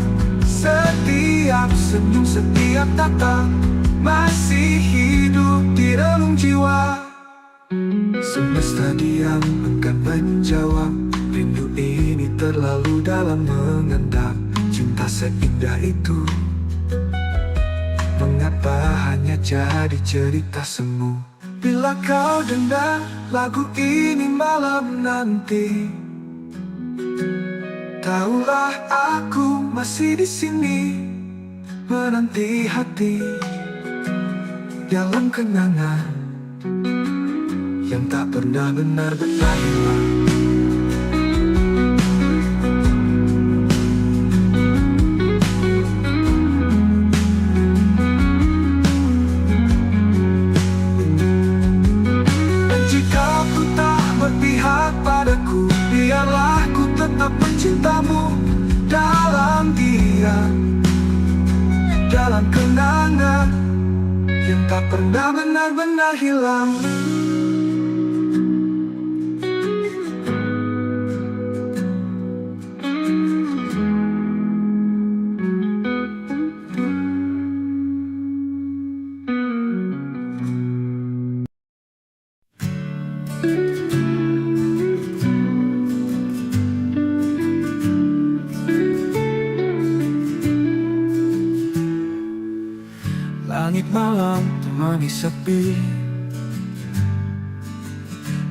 Setiap senyum, setiap tatap masih hidup di relung jiwa. Semesta diam, enggan menjawab. Rindu ini terlalu dalam mengendap. cinta seindah itu? Mengapa hanya jadi cerita semu? Bila kau dengar lagu ini malam nanti, tahulah aku masih di sini menanti hati dalam kenangan yang tak pernah benar-benar hilang. Dan jika ku tak berpihak padaku, biarlah ku tetap mencintamu dalam diam, dalam kenangan yang tak pernah benar-benar hilang. Langit malam temani sepi,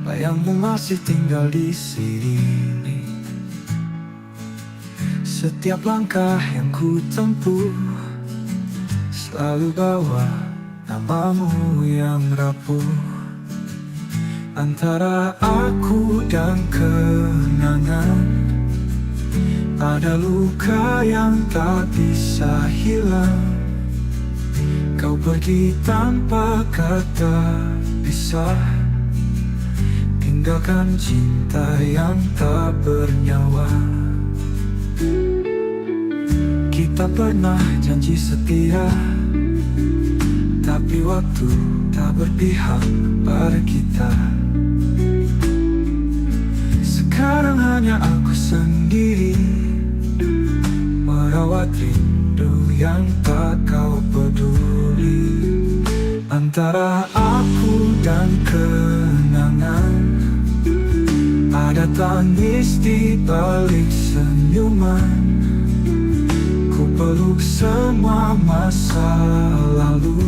bayangmu masih tinggal di sini. Setiap langkah yang ku tempuh selalu bawa namamu yang rapuh. Antara aku dan kenangan ada luka yang tak bisa hilang. Kau pergi tanpa kata pisah, tinggalkan cinta yang tak bernyawa. Kita pernah janji setia, tapi waktu tak berpihak pada kita. Sekarang hanya aku sendiri merawat rindu yang tak kau peduli. Antara aku dan kenangan ada tangis di balik senyuman. Ku peluk semua masa lalu,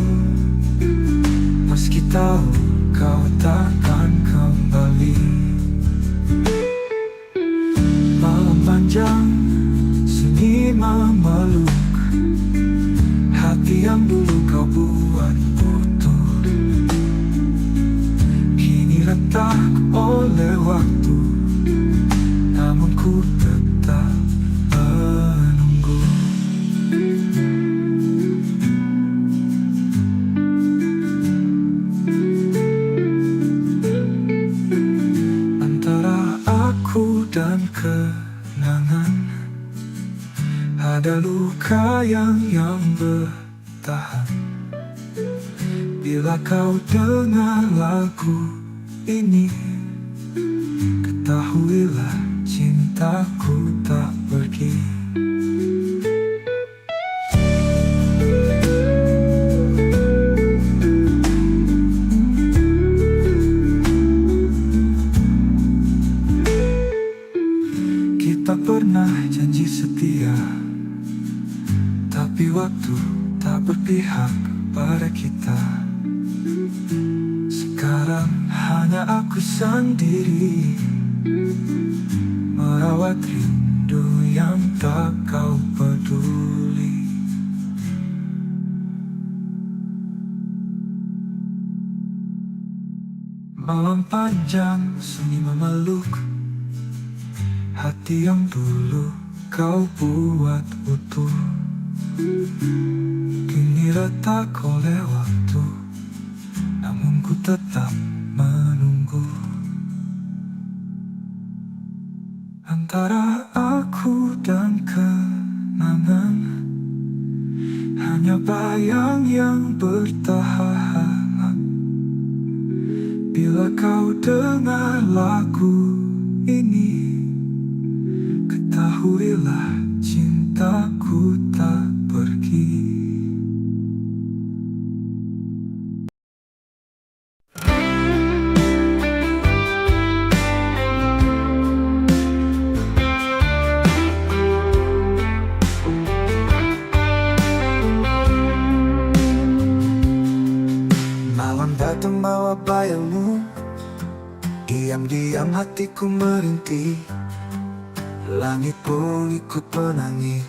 meski tahu kau takkan kembali. Malam panjang sunyi memeluk hati yang dulu kau buat utuh, kini retak oleh waktu, namun ku tetap menunggu. Antara aku dan kenangan ada luka yang bertahan. Bila kau dengar lagu ini, ketahuilah cintaku tak pergi. Kita pernah janji setia, tapi waktu tak berpihak pada kita. Sekarang hanya aku sendiri merawat rindu yang tak kau peduli. Malam panjang sunyi memeluk hati yang dulu kau buat utuh, kini retak oleh waktu, namun ku tetap menunggu. Antara aku dan kenangan hanya bayang yang bertahan. Bila kau dengar lagu ini, ketahuilah cintaku tak pergi. Diam-diam hatiku merintih, langit pun ikut menangis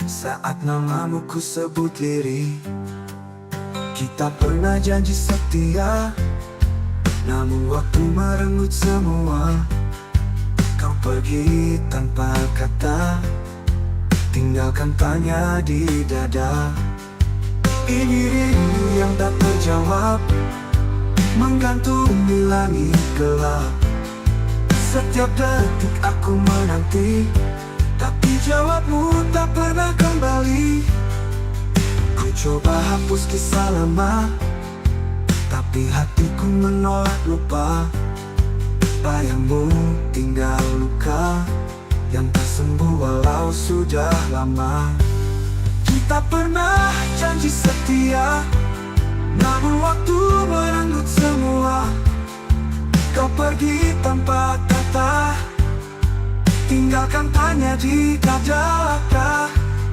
saat namamu ku sebut lirih. Kita pernah janji setia, namun waktu merenggut semua. Kau pergi tanpa kata, tinggalkan tanya di dada. Ini rindu yang tak terjawab, menggantung di langit gelap. Setiap detik aku menanti, tapi jawabmu tak pernah kembali. Ku coba hapus kisah lama, tapi hatiku menolak lupa. Bayangmu tinggal luka yang tak sembuh walau sudah lama. Kita pernah janji setia, namun waktu merenggut semua. Kau pergi tanpa kata, tinggalkan tanya di dada.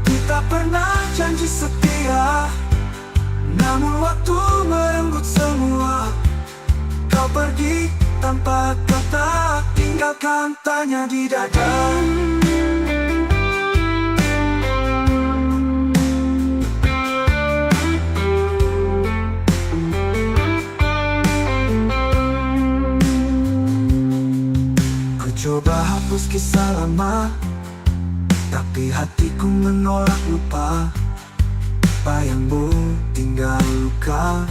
Kita pernah janji setia, namun waktu merenggut semua. Kau pergi tanpa kata, tinggalkan tanya di dada. Coba hapus kisah lama, tapi hatiku menolak lupa. Bayangmu tinggal luka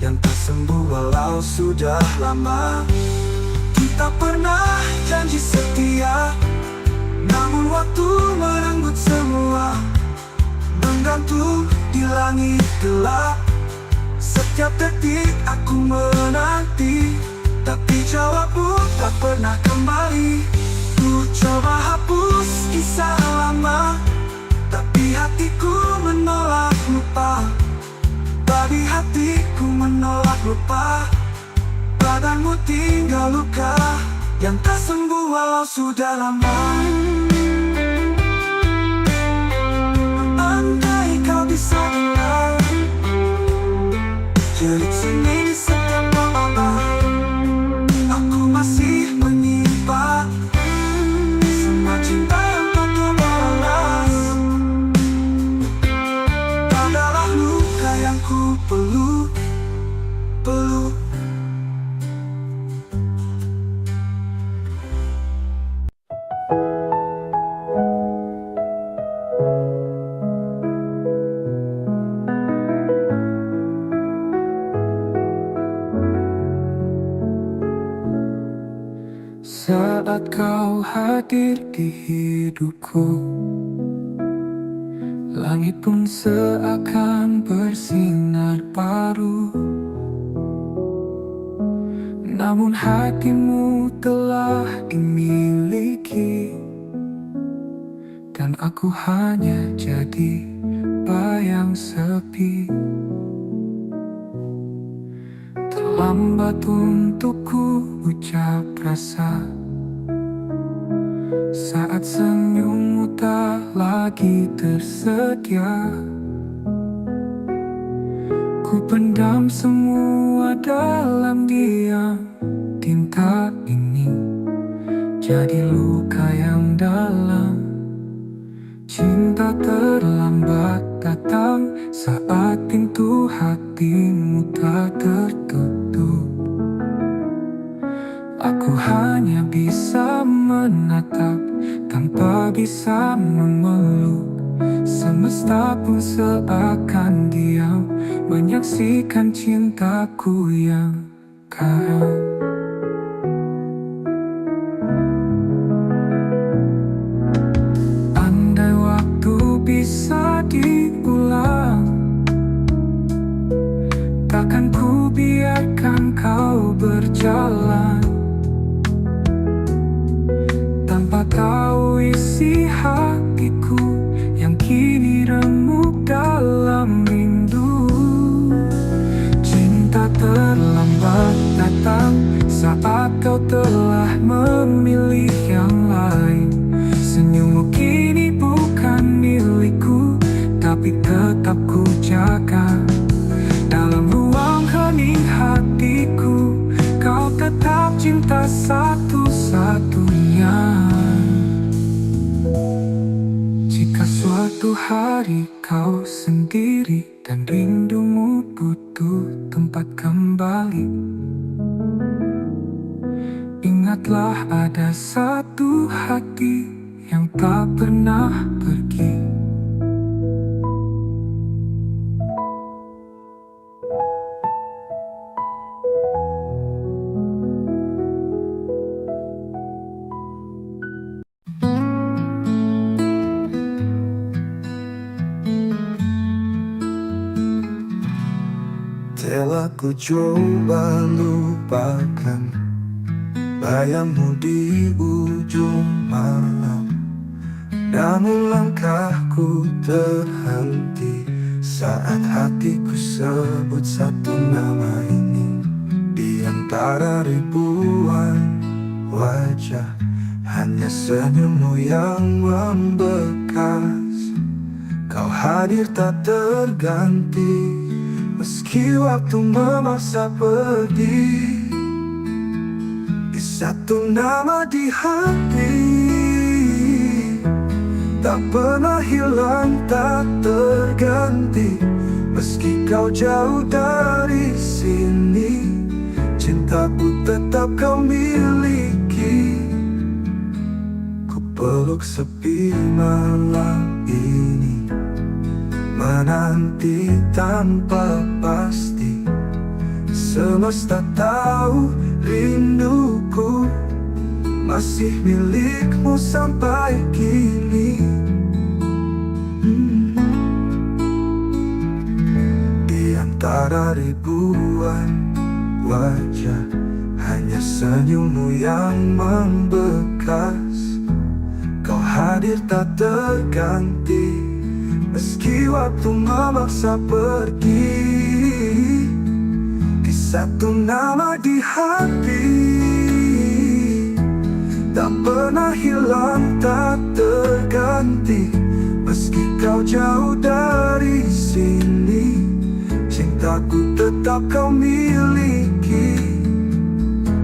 yang tak sembuh walau sudah lama. Kita pernah janji setia, namun waktu merenggut semua. Menggantung di langit gelap, setiap detik aku menanti, tapi jawabmu tak pernah kembali. Ku coba hapus kisah lama, tapi hatiku menolak lupa. Babi hatiku menolak lupa. Badanmu tinggal luka yang tak sembuh walau sudah lama. Andai kau bisa dengar jerit seni di setiap malam, aku masih menyimpan semua cinta yang tak terbalas. Adalah luka yang ku peluk. Saat kau hadir di hidupku, langit pun seakan bersinar baru. Namun hatimu telah dimiliki, dan aku hanya jadi bayang sepi. Terlambat untukku ucap rasa saat senyummu tak lagi tersedia. Ku pendam semua dalam diam. Tinta ini jadi luka yang dalam. Cinta terlambat datang saat pintu hatimu tak tertutup. Aku hanya bisa menatap tanpa bisa memeluk. Semesta pun seakan diam menyaksikan cintaku yang karam. Andai waktu bisa diulang, takkan ku biarkan kau berjalan tanpa tahu isi hatiku yang kini remuk dalam rindu. Cinta terlambat datang saat kau telah memilih yang lain. Senyummu kini bukan milikku, tapi tetap ku jaga. Dalam ruang hening hatiku, kau tetap cinta satu-satunya. Jika suatu hari kau sendiri dan rindumu butuh tempat kembali, ingatlah ada satu hati yang tak pernah pergi. Telah ku coba lupakan bayangmu di ujung malam, namun langkahku terhenti saat hatiku sebut satu nama ini. Di antara ribuan wajah, hanya senyummu yang membekas. Kau hadir tak terganti, meski waktu memaksa pergi. Di satu nama di hati, tak pernah hilang, tak terganti. Meski kau jauh dari sini, cintaku tetap kau miliki. Ku peluk sepi malam ini, menanti tanpa pasti. Semesta tahu rinduku masih milikmu sampai kini. Di antara ribuan wajah, hanya senyummu yang membekas. Kau hadir tak terganti, meski waktu memaksa pergi. Di satu nama di hati, tak pernah hilang, tak terganti. Meski kau jauh dari sini, cintaku tetap kau miliki.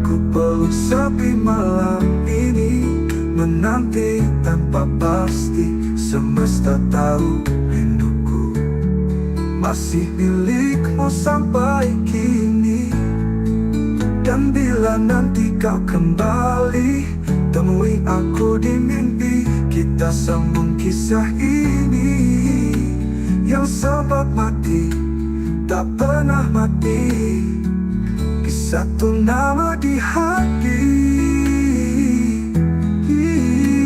Ku peluk sepi malam ini, menanti tanpa pasti. Semesta tahu rinduku masih milikmu sampai kini. Dan bila nanti kau kembali, temui aku di mimpi. Kita sambung kisah ini yang sempat mati, tak pernah mati. Di satu nama di hati,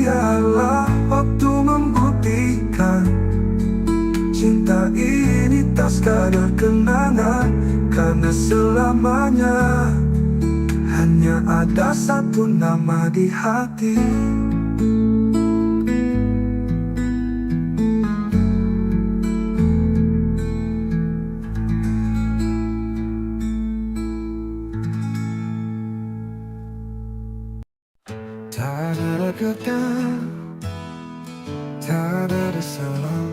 ialah waktu membuktikan cinta ini tak sekadar kenangan. Karena selamanya hanya ada satu nama di hati. Tak ada kata, tak ada salah,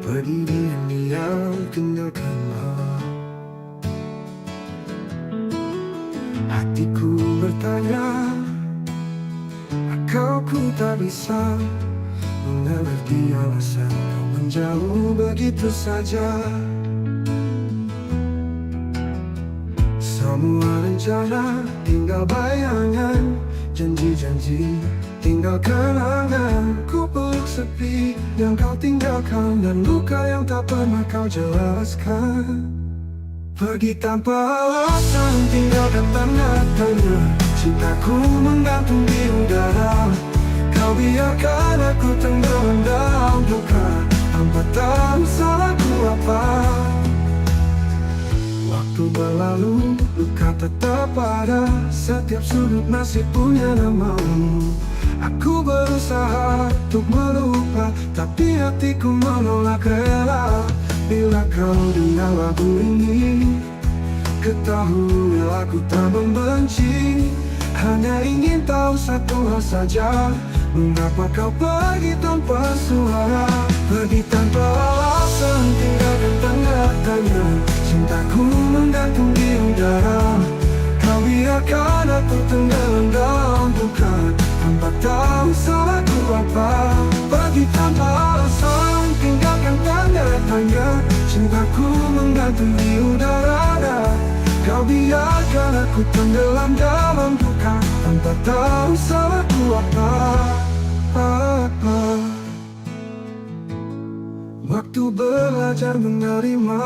pergi diam-diam tinggalkanlah. Hatiku bertanya, kau ku tak bisa mengerti alasan kau menjauh begitu saja. Semua rencana tinggal bayangan, janji-janji tinggal kenangan. Ku peluk sepi yang kau tinggalkan, dan luka yang tak pernah kau jelaskan. Pergi tanpa alasan, tinggalkan tanda tanya. Cintaku menggantung di udara, kau biarkan aku tenggelam dalam duka tanpa tahu salahku apa. Waktu berlalu, luka tetap ada, setiap sudut masih punya namamu. Aku berusaha untuk melupa, tapi hatiku menolak rela. Bila kau dengar lagu ini, ketahui aku tak membenci. Hanya ingin tahu satu hal saja, mengapa kau pergi tanpa suara. Pergi tanpa alasan, tinggalkan tanda tanya. Cintaku menggantung di udara, kau biar biarkan aku tenggelam dalam duka tanpa tahu salahku apa. Pergi tanpa alasan, tinggalkan tanda tanya. Cintaku menggantung di udara. Kau biarkan aku tenggelam dalam duka tanpa tahu salahku apa. Waktu belajar menerima,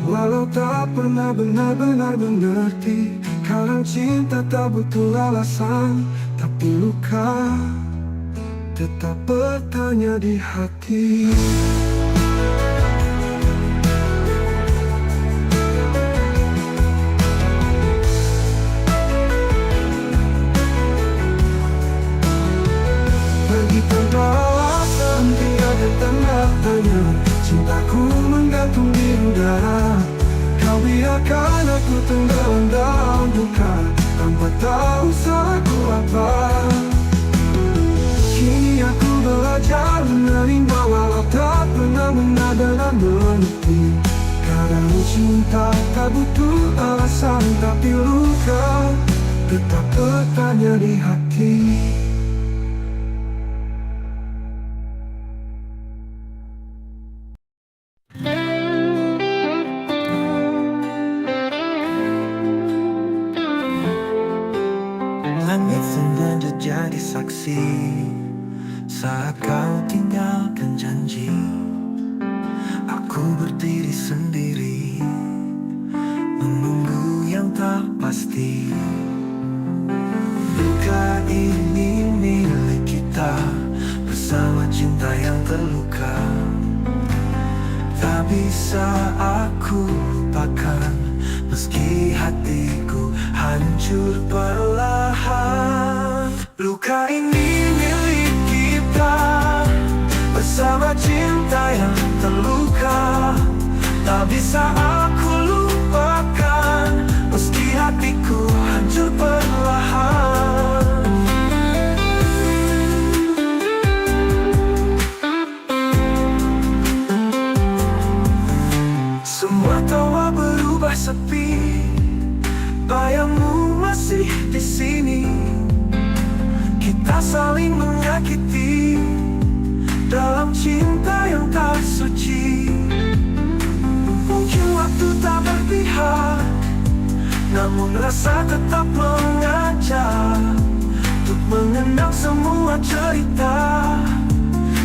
walau tak pernah benar-benar mengerti. Kadang cinta tak butuh alasan, tapi luka tetap bertanya di hati. Pergi tanpa alasan, tiada tanda tanya. Cintaku menggantung di udara. Kau biarkan aku tenggelam dalam duka tanpa tahu salahku apa. Kini aku belajar menerima, walau tak pernah benar-benar mengerti. Kadang cinta tak butuh alasan, tapi luka tetap bertanya di hati. Langit sengaja jadi saksi saat kau tinggalkan janji. Aku berdiri sendiri menunggu yang tak pasti. Luka ini milik kita bersama cinta yang terluka. Tak bisa aku lupakan meski hatiku hancur perlahan. Luka ini milik kita bersama cinta yang terluka. Tak bisa aku lupakan meski hatiku hancur perlahan. Semua tawa berubah sepi, bayangmu masih di sini. Kita saling menyakiti dalam cinta yang tak suci. Mungkin waktu tak berpihak, namun rasa tetap mengajak untuk mengenang semua cerita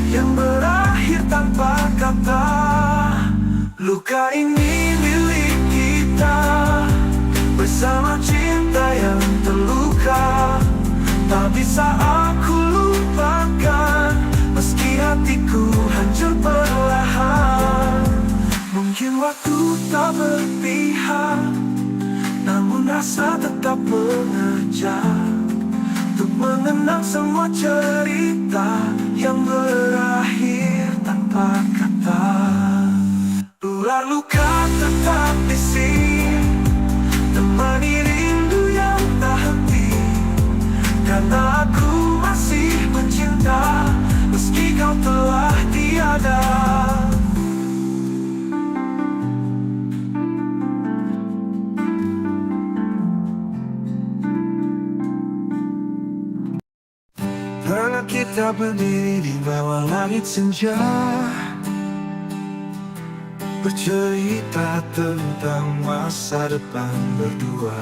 yang berakhir tanpa kata. Luka ini milik kita bersama cinta yang terluka. Tak bisa aku lupakan meski hatiku hancur perlahan. Mungkin waktu tak berpihak, namun rasa tetap mengajak untuk mengenang semua cerita yang berakhir tanpa kata. Ular luka tetap bisi, temani rindu yang tak henti. Karena aku masih mencinta meski kau telah tiada. Pernah kita berdiri di bawah langit senja, bercerita tentang masa depan berdua.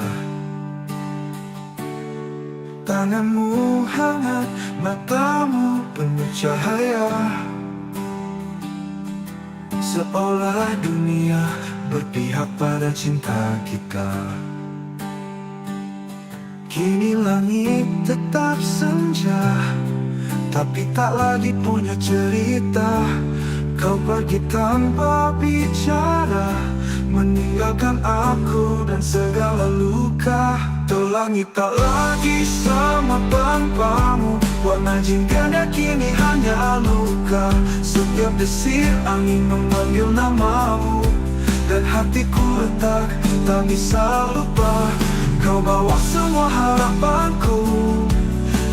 Tanganmu hangat, matamu penuh cahaya, seolah dunia berpihak pada cinta kita. Kini langit tetap senja, tapi tak lagi punya cerita. Kau pergi tanpa bicara, meninggalkan aku dan segala luka. Tuh langit tak lagi sama tanpamu, warna jingkanya kini hanya luka. Setiap desir angin memanggil namamu, dan hatiku retak, tak bisa lupa. Kau bawa semua harapanku,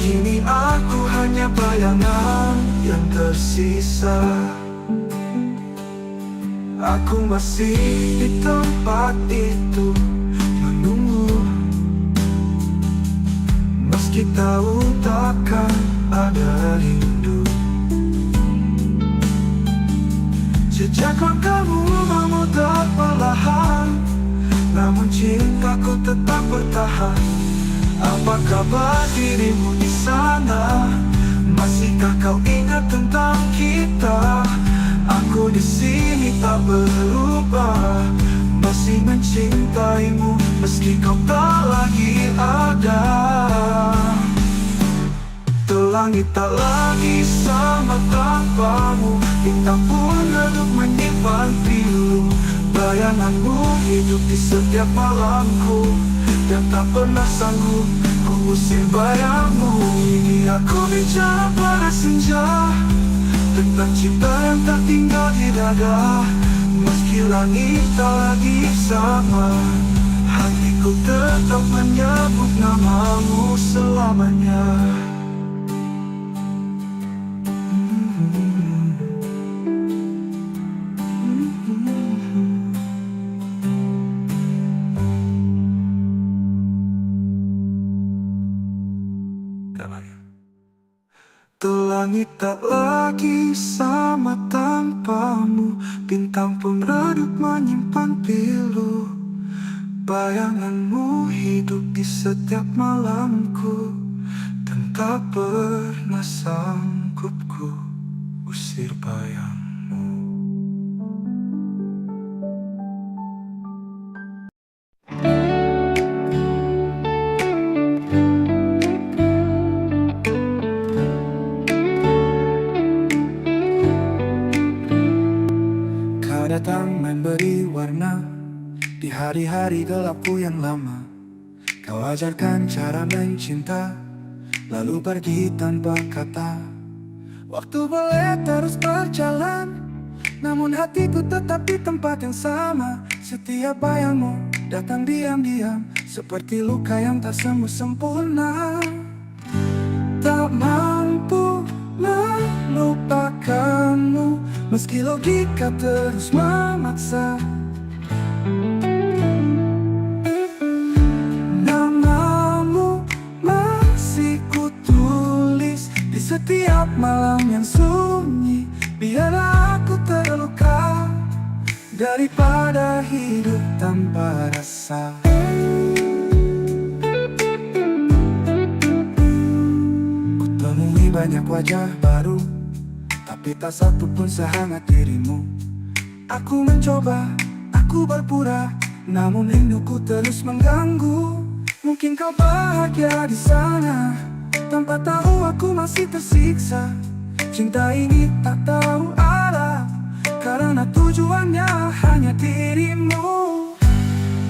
kini aku hanya bayangan yang tersisa. Aku masih di tempat itu, menunggu meski tahu takkan ada rindu. Jejak langkahmu memudar perlahan, namun cintaku tetap bertahan. Apa kabar dirimu di sana? Masihkah kau ingat tentang kita? Aku di sini tak berubah, masih mencintaimu meski kau tak lagi ada. Langit tak lagi sama tanpamu, bintang pun redup menyimpan pilu. Bayanganmu hidup di setiap malamku, dan tak pernah sanggup ku usir bayangmu. Ini aku bicara pada senja, tentang cinta yang tak tinggal di dada. Meski langit tak lagi sama, hatiku tetap menyebut namamu selamanya. Langit tak lagi sama tanpamu, bintang pun redup menyimpan pilu. Bayanganmu hidup di setiap malamku, dan tak pernah sanggup ku usir bayangmu. Datang memberi warna di hari-hari gelapku yang lama. Kau ajarkan cara mencinta, lalu pergi tanpa kata. Waktu boleh terus berjalan, namun hatiku tetap di tempat yang sama. Setiap bayangmu datang diam-diam, seperti luka yang tak sembuh sempurna. Tak mampu melupakanmu, meski logika terus memaksa. Namamu masih kutulis di setiap malam yang sunyi. Biarlah aku terluka daripada hidup tanpa rasa. Kutemui banyak wajah baru, tapi tak satu pun sehangat dirimu. Aku mencoba, aku berpura, namun rinduku terus mengganggu. Mungkin kau bahagia di sana, tanpa tahu aku masih tersiksa. Cinta ini tak tahu arah, karena tujuannya hanya dirimu.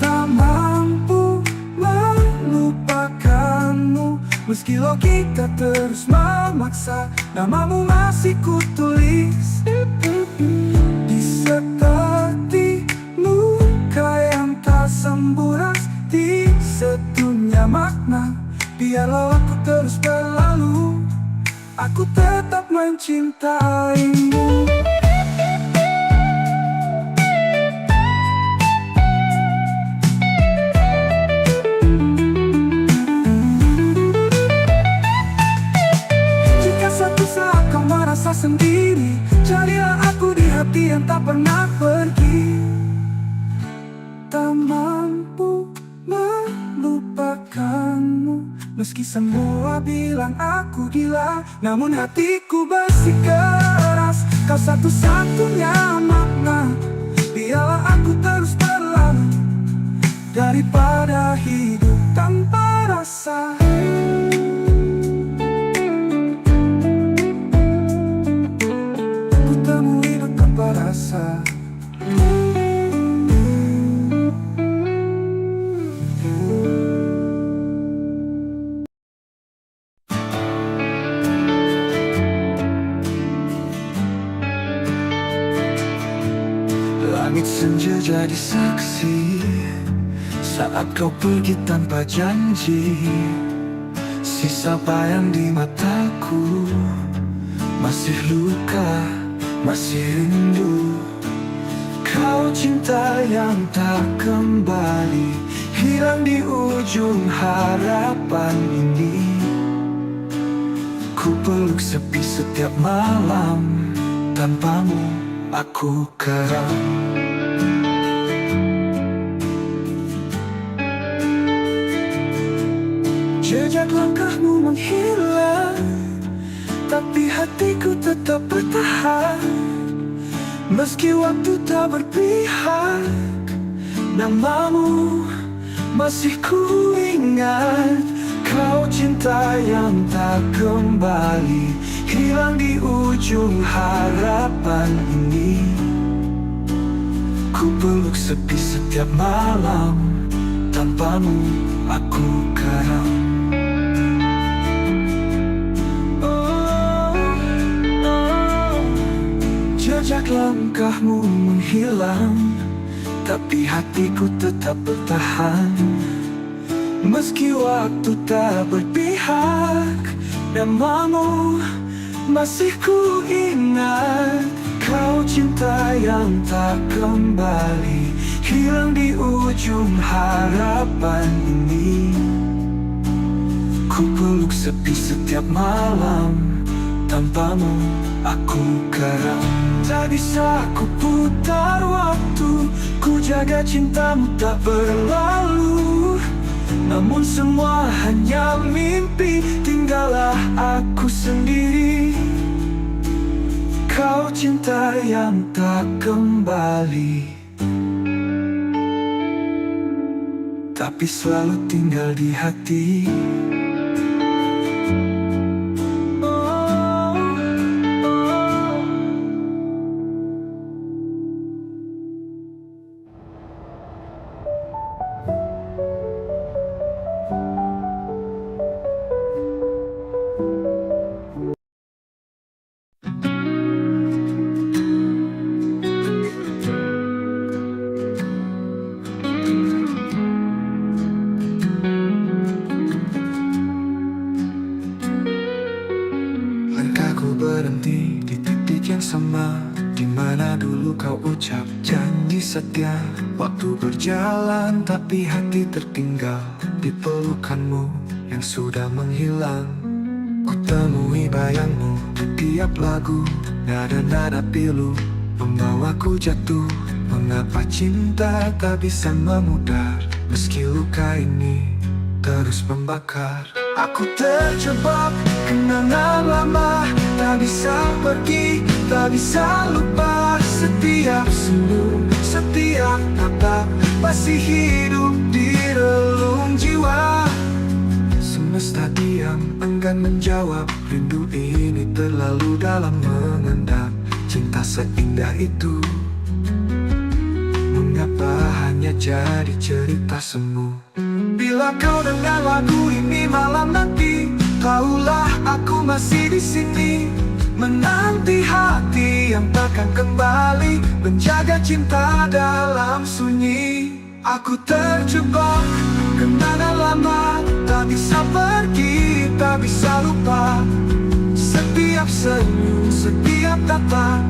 Tak mampu melupakanmu, meski logika terus memaksa. Namamu masih kutulis di seperti luka yang tak sembuh, di sedunia makna. Biarlah aku terus berlalu, aku tetap mencintaimu. Sendiri, jadilah aku di hati yang tak pernah pergi. Tak mampu melupakanmu, meski semua bilang aku gila, namun hatiku bersikeras. Kau satu-satunya makna, biarlah aku terus berlalu daripada hidup tanpa rasa. Rasa. Langit senja jadi saksi saat kau pergi tanpa janji. Sisa bayang di mataku, masih luka, masih rindu. Kau cinta yang tak kembali, hilang di ujung harapan ini. Ku peluk sepi setiap malam, tanpamu aku karam. Jejak langkahmu menghilang, tapi hatiku tetap bertahan. Meski waktu tak berpihak, namamu masih ku ingat. Kau cinta yang tak kembali, hilang di ujung harapan ini. Ku peluk sepi setiap malam, tanpamu aku karam. Jejak langkahmu menghilang, tapi hatiku tetap bertahan. Meski waktu tak berpihak, namamu masih ku ingat. Kau cinta yang tak kembali, hilang di ujung harapan ini. Ku peluk sepi setiap malam, tanpamu aku karam. Tak bisa ku putar waktu, ku jaga cintamu tak berlalu. Namun semua hanya mimpi, tinggallah aku sendiri. Kau cinta yang tak kembali, tapi selalu tinggal di hati. Berhenti di titik yang sama, di mana dulu kau ucap janji setia. Waktu berjalan tapi hati tertinggal di pelukanmu yang sudah menghilang. Ku temui bayangmu di tiap lagu, nada-nada pilu membawaku jatuh. Mengapa cinta tak bisa memudar, meski luka ini terus membakar. Aku terjebak kenangan lama, tak bisa pergi, tak bisa lupa. Setiap senyum, setiap tatap masih hidup di relung jiwa. Semesta diam, enggan menjawab. Rindu ini terlalu dalam mengendap. Cinta seindah itu, mengapa hanya jadi cerita semu? Bila kau dengar lagu ini malam nanti, tahulah aku masih di sini, menanti hati yang takkan kembali, menjaga cinta dalam sunyi. Aku terjebak kenangan lama, tak bisa pergi, tak bisa lupa. Setiap senyum, setiap tatap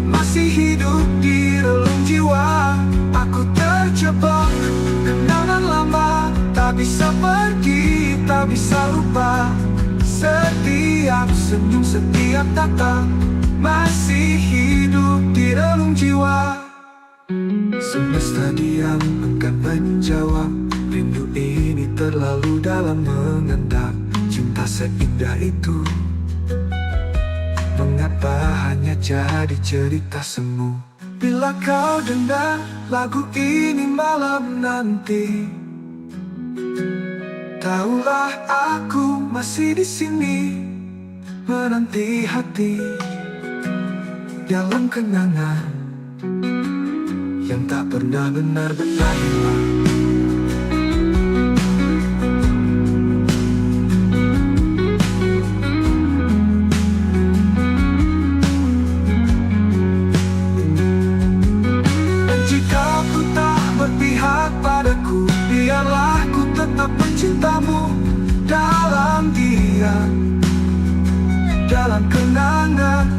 masih hidup di relung jiwa. Aku terjebak kenangan lama, tak bisa pergi, tak bisa lupa. Setiap senyum, setiap tatap masih hidup di relung jiwa. Semesta diam, enggan menjawab. Rindu ini terlalu dalam mengendap. Cinta seindah itu, mengapa hanya jadi cerita semu? Bila kau dengar lagu ini malam nanti, tahulah aku masih di sini, menanti hati dalam kenangan yang tak pernah benar-benar hilang. Padaku, biarlah ku tetap mencintamu dalam diam, dalam kenangan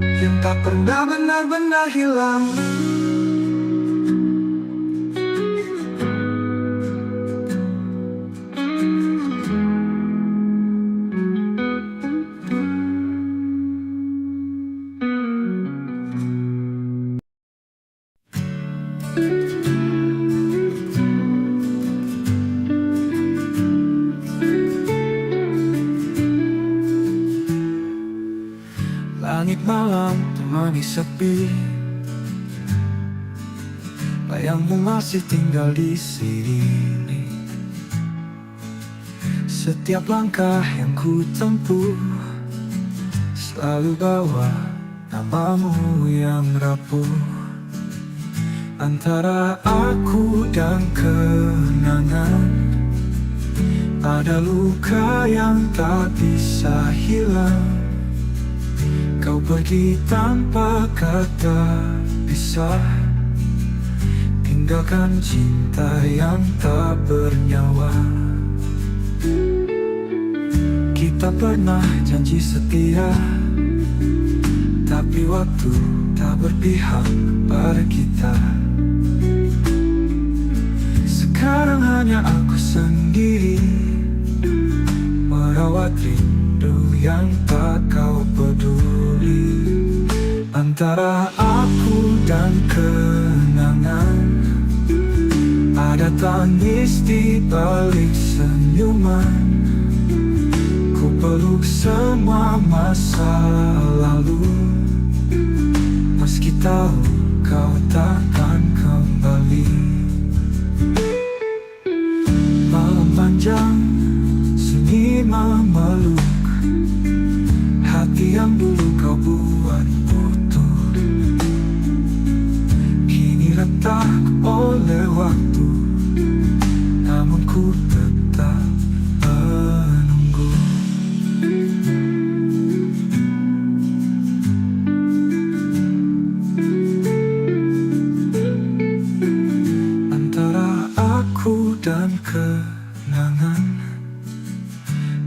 yang tak pernah benar-benar hilang. menemani sepi. Bayangmu masih tinggal di sini. Setiap langkah yang ku tempuh selalu bawa namamu yang rapuh. Antara aku dan kenangan ada luka yang tak bisa hilang. Kau pergi tanpa kata pisah, tinggalkan cinta yang tak bernyawa. Kita pernah janji setia, tapi waktu tak berpihak pada kita. Sekarang hanya aku sendiri merawat rindu yang tak kau peduli. Antara aku dan kenangan ada tangis di balik senyuman. Ku peluk semua masa lalu, meski tahu kau takkan kembali. Malam panjang, sunyi memeluk hati yang dulu kau buat utuh. Kini retak oleh waktu, namun ku tetap menunggu. Antara aku dan kenangan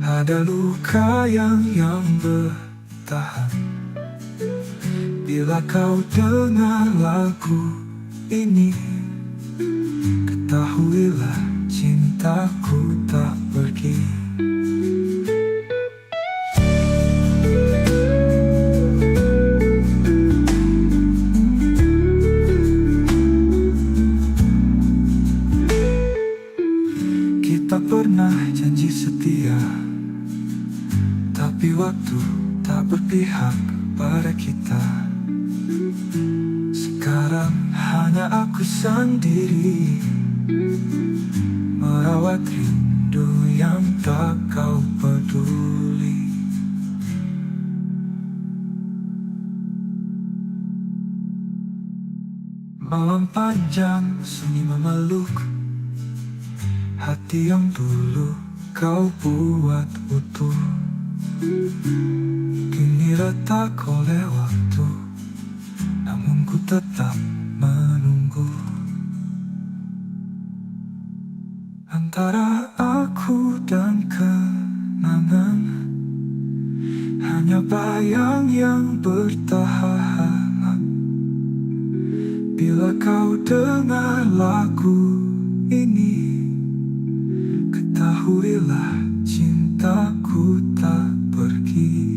ada luka yang bertahan. Bila kau dengar lagu ini, ketahuilah cintaku tak pergi. Kita pernah janji setia, tapi waktu tak berpihak pada kita. Sekarang hanya aku sendiri merawat rindu yang tak kau peduli. Malam panjang, sunyi memeluk hati yang dulu kau buat utuh. Kini retak oleh waktu, namun ku tetap menunggu. Antara aku dan kenangan hanya bayang yang bertahan. Bila kau dengar lagu ini, ketahuilah cintaku tak pergi.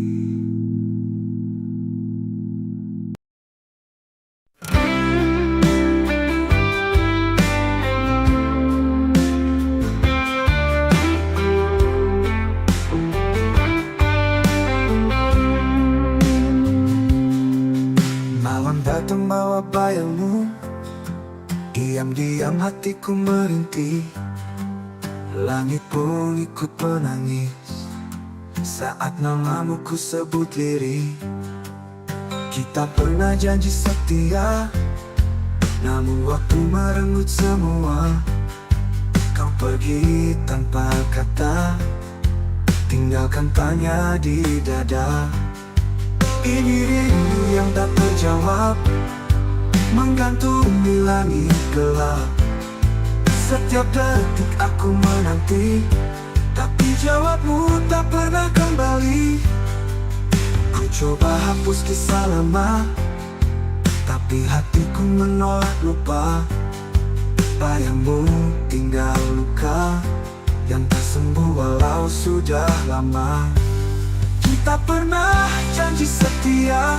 Malam datang bawa bayangmu, diam-diam hatiku merintih. Langit pun ikut menangis saat namamu ku sebut lirih. Kita pernah janji setia, namun waktu merenggut semua. Kau pergi tanpa kata, tinggalkan tanya di dada. Ini rindu yang tak terjawab, menggantung di langit gelap. Setiap detik aku menanti, tapi jawabmu tak pernah kembali. Ku coba hapus kisah lama, tapi hatiku menolak lupa. Bayangmu tinggal luka yang tak sembuh walau sudah lama. Kita pernah janji setia,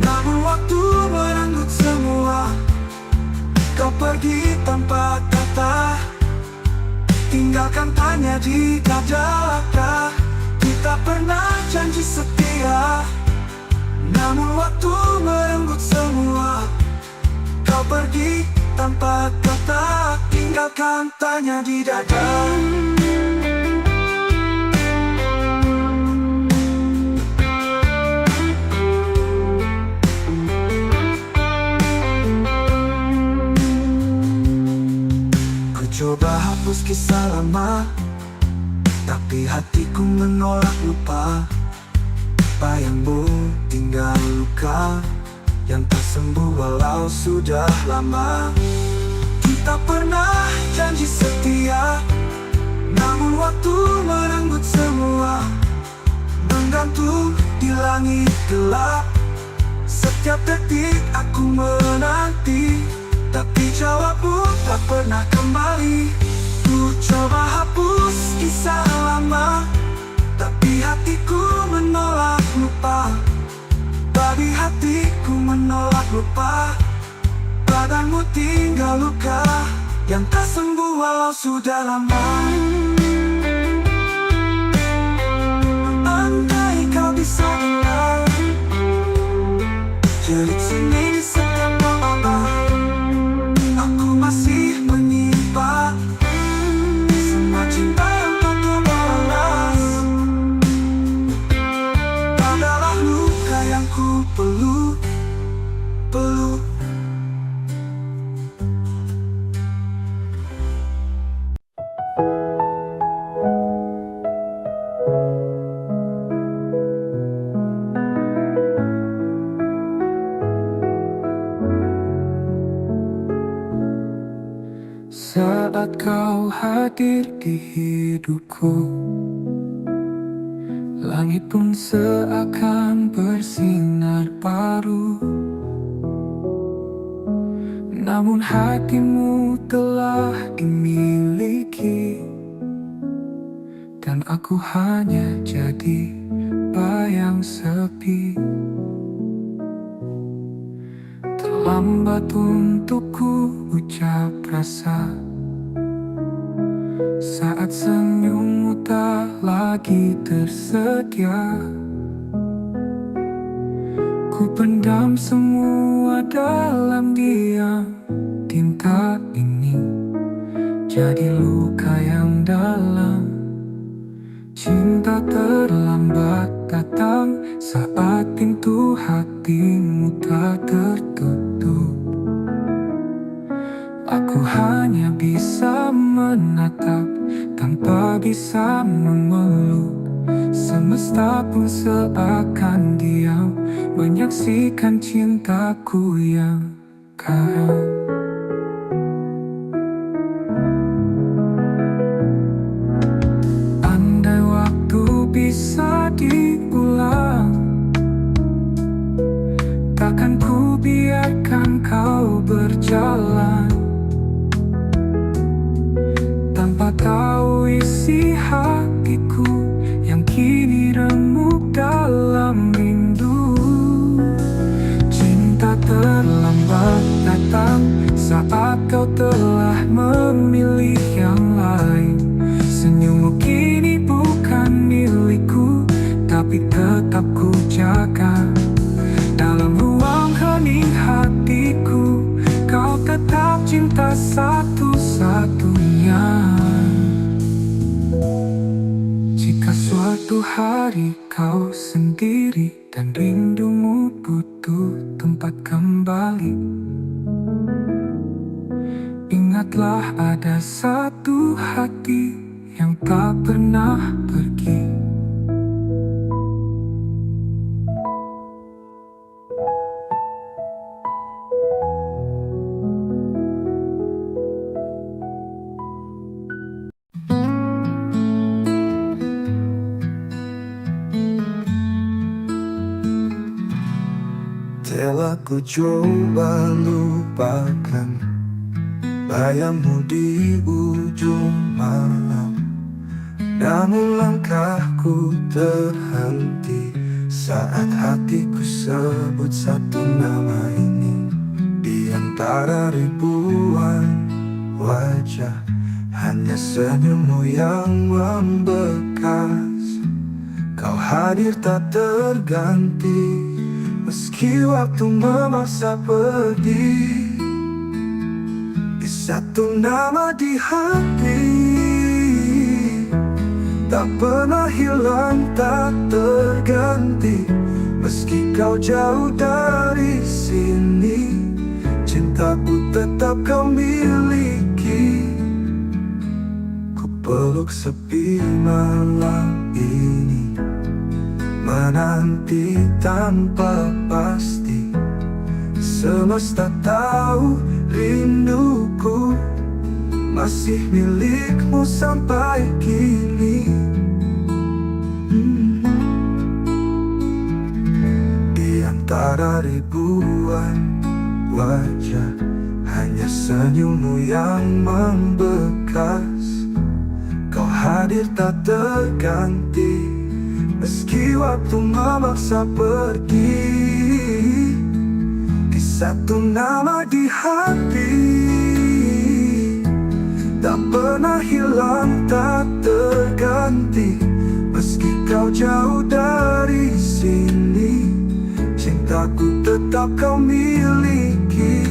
namun waktu merenggut semua. Kau pergi tanpa kata, tinggalkan tanya di dada. Kita pernah janji setia, Namun waktu merenggut semua. Kau pergi tanpa kata, tinggalkan tanya di dada. Ku coba hapus kisah lama, tapi hatiku menolak lupa. Bayangmu tinggal luka yang tak sembuh walau sudah lama. Kita pernah janji setia, namun waktu merenggut semua. Menggantung di langit gelap, setiap detik aku menanti, tapi jawabmu tak pernah kembali. Ku coba hapus kisah lama, tapi hatiku menolak lupa. Babi hatiku menolak lupa. Badanmu tinggal luka yang tak sembuh walau sudah lama. Andai kau bisa dengar jerit sini di setiap malam, aku masih menyimpan semua cinta yang tak terbalas. Adalah luka yang ku peluk. Saat kau hadir di hidupku, langit pun seakan bersinar baru. Namun hatimu telah dimiliki, dan aku hanya jadi bayang sepi. Terlambat untuk ku ucap rasa saat senyummu tak lagi tersedia. Ku pendam semua dalam diam. Tinta ini jadi luka yang dalam. Cinta terlambat datang saat pintu hatimu tak tertutup. Aku hanya bisa menatap tanpa bisa memeluk. Semesta pun seakan diam menyaksikan cintaku yang karam. Andai waktu bisa diulang, takkan ku biarkan kau berjalan tanpa tahu isi hatiku yang kini remuk dalam rindu. Cinta terlambat datang saat kau telah memilih yang lain. Senyummu kini bukan milikku, tapi tetap ku jaga. Dalam ruang hening hatiku, kau tetap cinta satu-satunya. Jika suatu hari kau sendiri dan rindumu butuh tempat kembali, ingatlah ada satu hati yang tak pernah pergi. Telah ku coba lupakan bayangmu di ujung malam, namun langkahku terhenti saat hatiku sebut satu nama ini. Di antara ribuan wajah, hanya senyummu yang membekas. Kau hadir tak terganti, Meski waktu memaksa pergi, di satu nama di hati, tak pernah hilang, tak terganti. Meski kau jauh dari sini, cintaku tetap kau miliki. Ku peluk sepi malam ini, menanti tanpa pasti. Semesta tahu rinduku masih milikmu sampai kini. Di antara ribuan wajah, hanya senyummu yang membekas. Kau hadir tak terganti, meski waktu memaksa pergi. Di satu nama di hati, tak pernah hilang, tak terganti. Meski kau jauh dari sini, cintaku tetap kau miliki.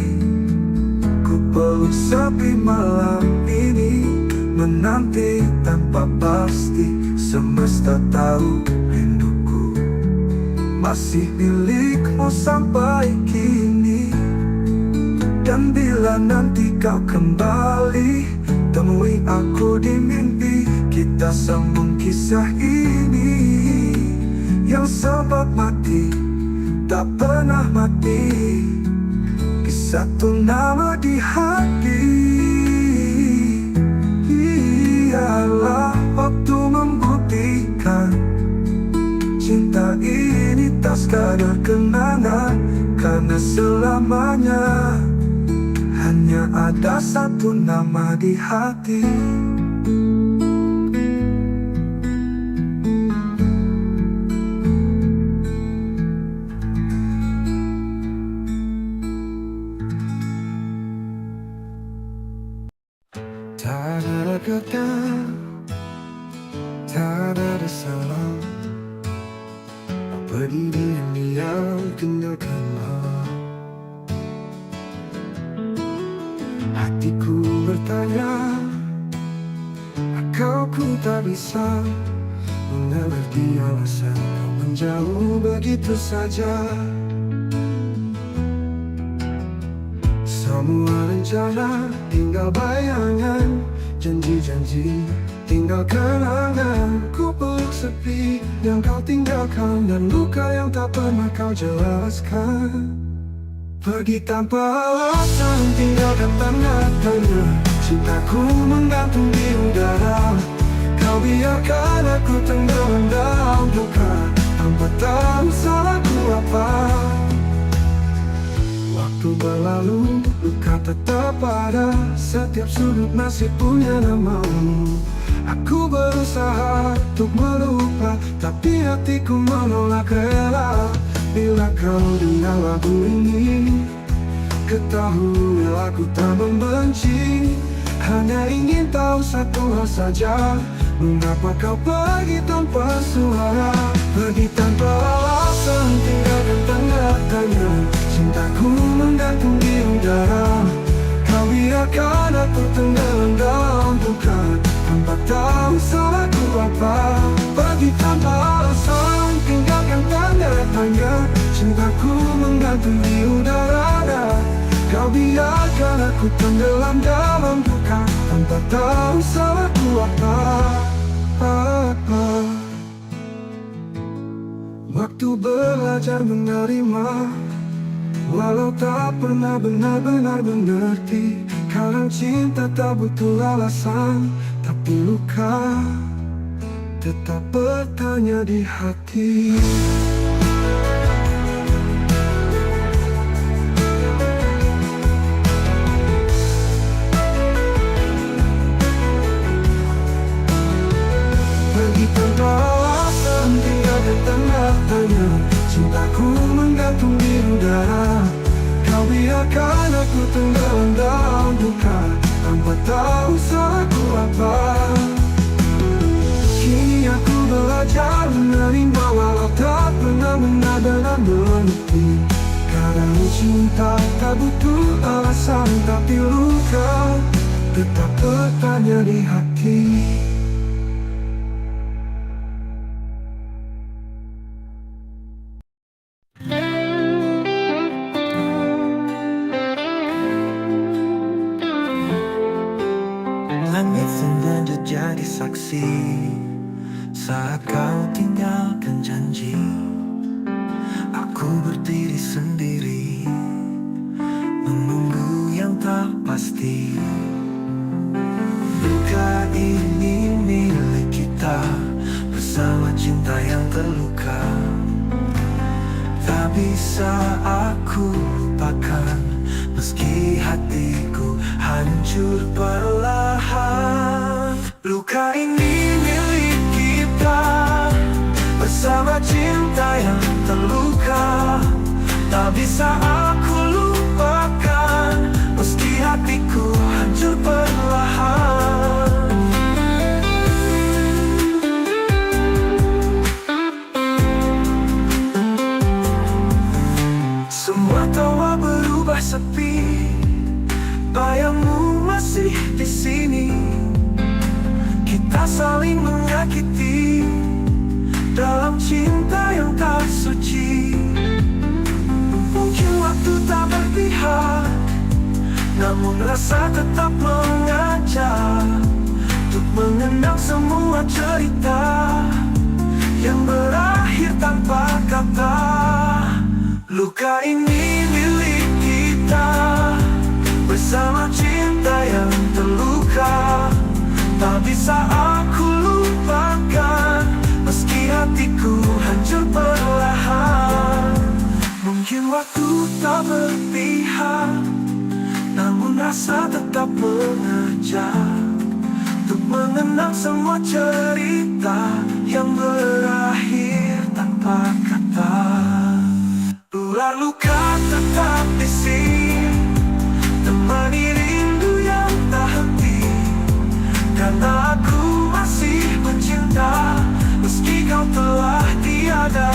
Ku peluk sepi malam ini, menanti tanpa pasti. Semesta tahu rinduku masih milikmu sampai kini. Dan bila nanti kau kembali, temui aku di mimpi. Kita sambung kisah ini yang sempat mati, tak pernah mati. Di satu nama di hati, ialah waktu membuktikan cinta ini tak sekadar kenangan. Karena selamanya hanya ada satu nama di hati. Tak ada kata, tak ada salah. Pergi diam-diam, tinggalkanlah. Hatiku bertanya, kau ku tak bisa mengerti alasan kau menjauh begitu saja. Semua rencana tinggal bayangan, janji-janji tinggal kenangan. Ku peluk sepi yang kau tinggalkan, dan luka yang tak pernah kau jelaskan. Pergi tanpa alasan, tinggalkan tanda tanya. Cintaku menggantung di udara. Kau biarkan aku tenggelam dalam duka, tanpa tahu salahku apa. Waktu berlalu, luka tetap ada. Setiap sudut masih punya namamu. Aku berusaha untuk melupa, tapi hatiku menolak rela. Bila kau dengar lagu ini, ketahui aku tak membenci. Hanya ingin tahu satu hal saja, mengapa kau pergi tanpa suara. Pergi tanpa alasan, tinggalkan tanda tanya. Cintaku menggantung di udara. Kau biarkan aku tenggelam dalam duka, tanpa tahu salahku apa. Pergi tanpa alasan, tinggalkan tanda tanya. Cintaku menggantung di udara. Kau biarkan aku tenggelam dalam duka, tanpa tahu salahku apa. Waktu belajar menerima, walau tak pernah benar-benar mengerti. Kadang cinta tak butuh alasan, tapi luka tetap bertanya di hati. Pergi tanpa alasan, tinggalkan tanda tanya. Cintaku menggantung di udara. Kau biarkan aku tenggelam dalam duka, tanpa tahu salahku apa. Kini aku belajar menerima, walau tak pernah benar-benar mengerti. cinta tak butuh alasan, tapi luka tetap bertanya di hati. Langit sengaja jadi saksi saat kau tinggalkan janji. Aku berdiri sendiri menunggu yang tak pasti. Luka ini milik kita bersama cinta yang terluka. Tak bisa aku lupakan meski hatiku hancur perlahan. Luka ini milik kita bersama cinta yang terluka. Tak bisa aku lupakan meski hatiku hancur perlahan. Semua tawa berubah sepi, bayangmu masih di sini. Kita saling menyakiti dalam cinta yang tak suci. Mungkin waktu tak berpihak, namun rasa tetap mengajak untuk mengenang semua cerita yang berakhir tanpa kata. Luka ini milik kita bersama cinta yang terluka. Tak bisa aku lupakan meski hatiku hancur perlahan. Mungkin waktu tak berpihak, namun rasa tetap mengajak untuk mengenang semua cerita yang berakhir tanpa kata. Ular luka tetap di sini, temani rindu yang tak henti. Karena aku masih mencinta meski kau telah tiada.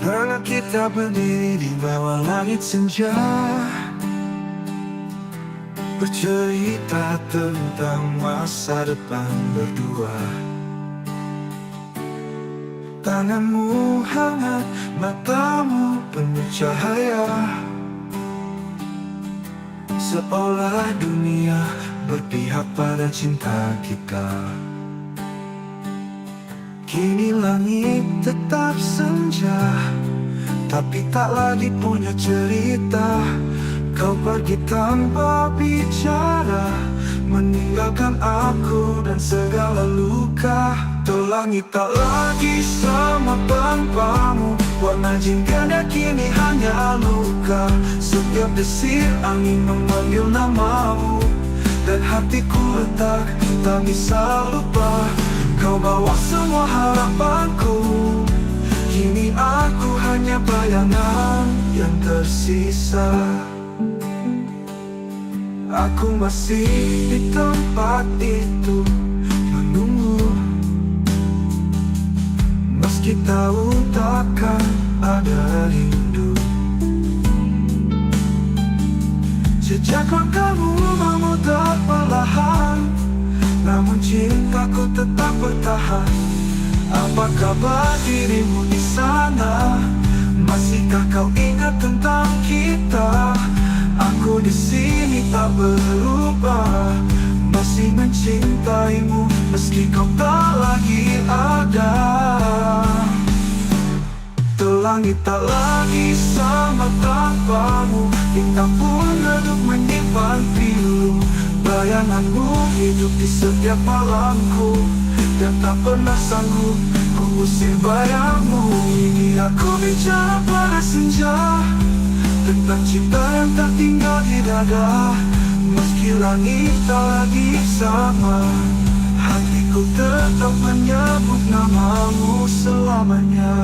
Pernah kita berdiri di bawah langit senja, bercerita tentang masa depan berdua. Tanganmu hangat, matamu penuh cahaya, seolah dunia berpihak pada cinta kita. Kini langit tetap senja, tapi tak lagi punya cerita. Kau pergi tanpa bicara, meninggalkan aku dan segala luka. Tuh langit tak lagi sama tanpamu, warna jingga kini hanya luka. Setiap desir angin memanggil namamu, dan hatiku retak, tak bisa lupa. Kau bawa semua harapanku, kini aku hanya bayangan yang tersisa. Aku masih di tempat itu menunggu, meski tahu takkan ada rindu. Jejak langkahmu memutar perlahan, namun cintaku tetap bertahan. Apa kabar dirimu di sana? Masihkah kau ingat tentang kita? Aku di sini tak berubah, masih mencintaimu meski kau tak lagi ada. Langit tak lagi sama tanpamu, bintang pun redup menyimpan pilu. Bayanganmu hidup di setiap malamku, dan tak pernah sanggup ku usir bayangmu. Ini aku bicara pada senja, tentang cinta yang tak tinggal di dada. Meski langit tak lagi sama, hatiku tetap menyebut namamu selamanya.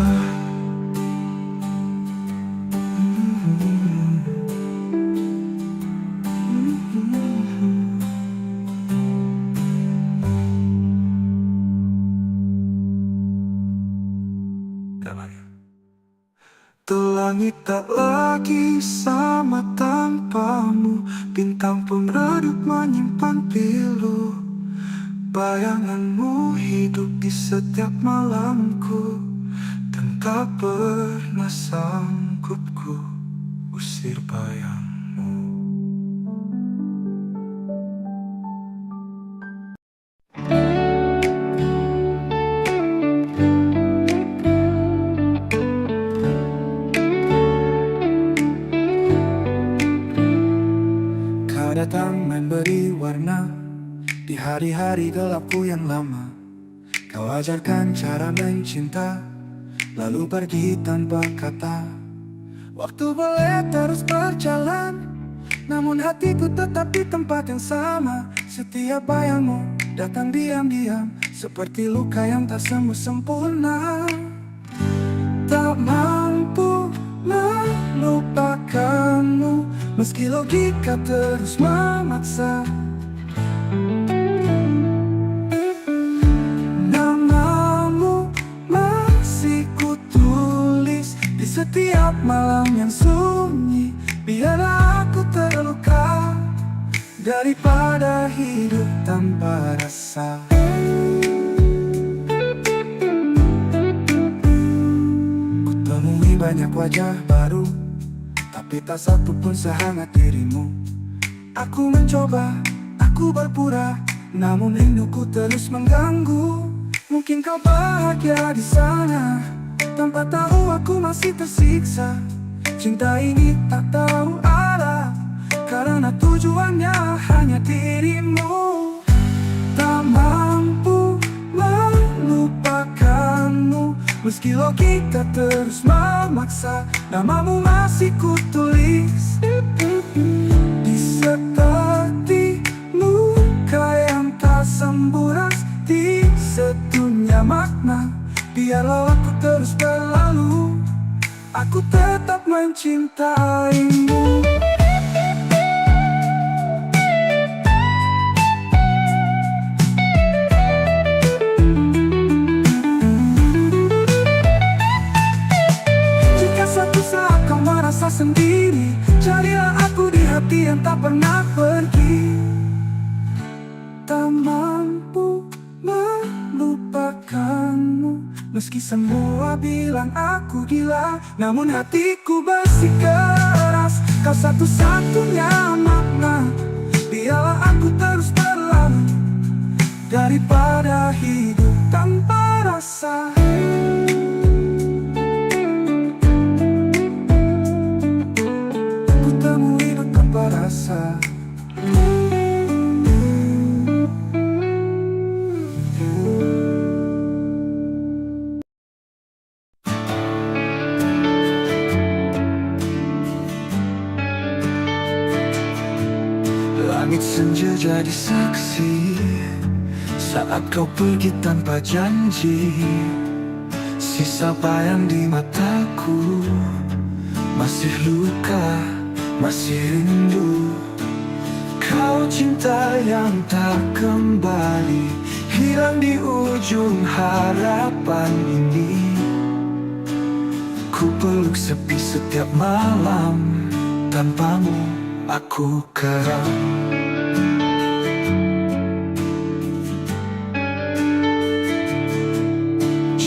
Langit tak lagi sama tanpamu, bintang pun redup menyimpan pilu. Bayanganmu hidup di setiap malamku, dan tak pernah sanggup ku usir bayangmu. Kau datang memberi warna di hari-hari gelapku yang lama. Kau ajarkan cara mencinta, lalu pergi tanpa kata. Waktu boleh terus berjalan, namun hatiku tetap di tempat yang sama. Setiap bayangmu datang diam-diam, seperti luka yang tak sembuh sempurna. Tak mampu melupakanmu, meski logika terus memaksa. Namamu masih kutulis di setiap malam yang sunyi. Biarlah aku terluka daripada hidup tanpa rasa. Kutemui banyak wajah baru, tapi tak satu pun sehangat dirimu. Aku mencoba, aku berpura, namun rinduku terus mengganggu. Mungkin kau bahagia di sana, tanpa tahu aku masih tersiksa. Cinta ini tak tahu arah, karena tujuannya hanya dirimu. Tak mampu melupakanmu, meski logika terus memaksa. Namamu masih kutulis di seperti luka yang tak sembuh, di sedunia makna. Biarlah aku terus berlalu, aku tetap mencintaimu. Jika suatu saat kau merasa sendiri, carilah aku di hati yang tak pernah pergi. Tak mampu melupakanmu, meski semua bilang aku gila, namun hatiku bersikeras. Kau satu-satunya makna, biarlah aku terus berlalu daripada hidup tanpa rasa. Ku temui hidup tanpa rasa. Langit senja jadi saksi saat kau pergi tanpa janji. Sisa bayang di mataku, masih luka, masih rindu. Kau cinta yang tak kembali, hilang di ujung harapan ini. Ku peluk sepi setiap malam, tanpamu aku keram.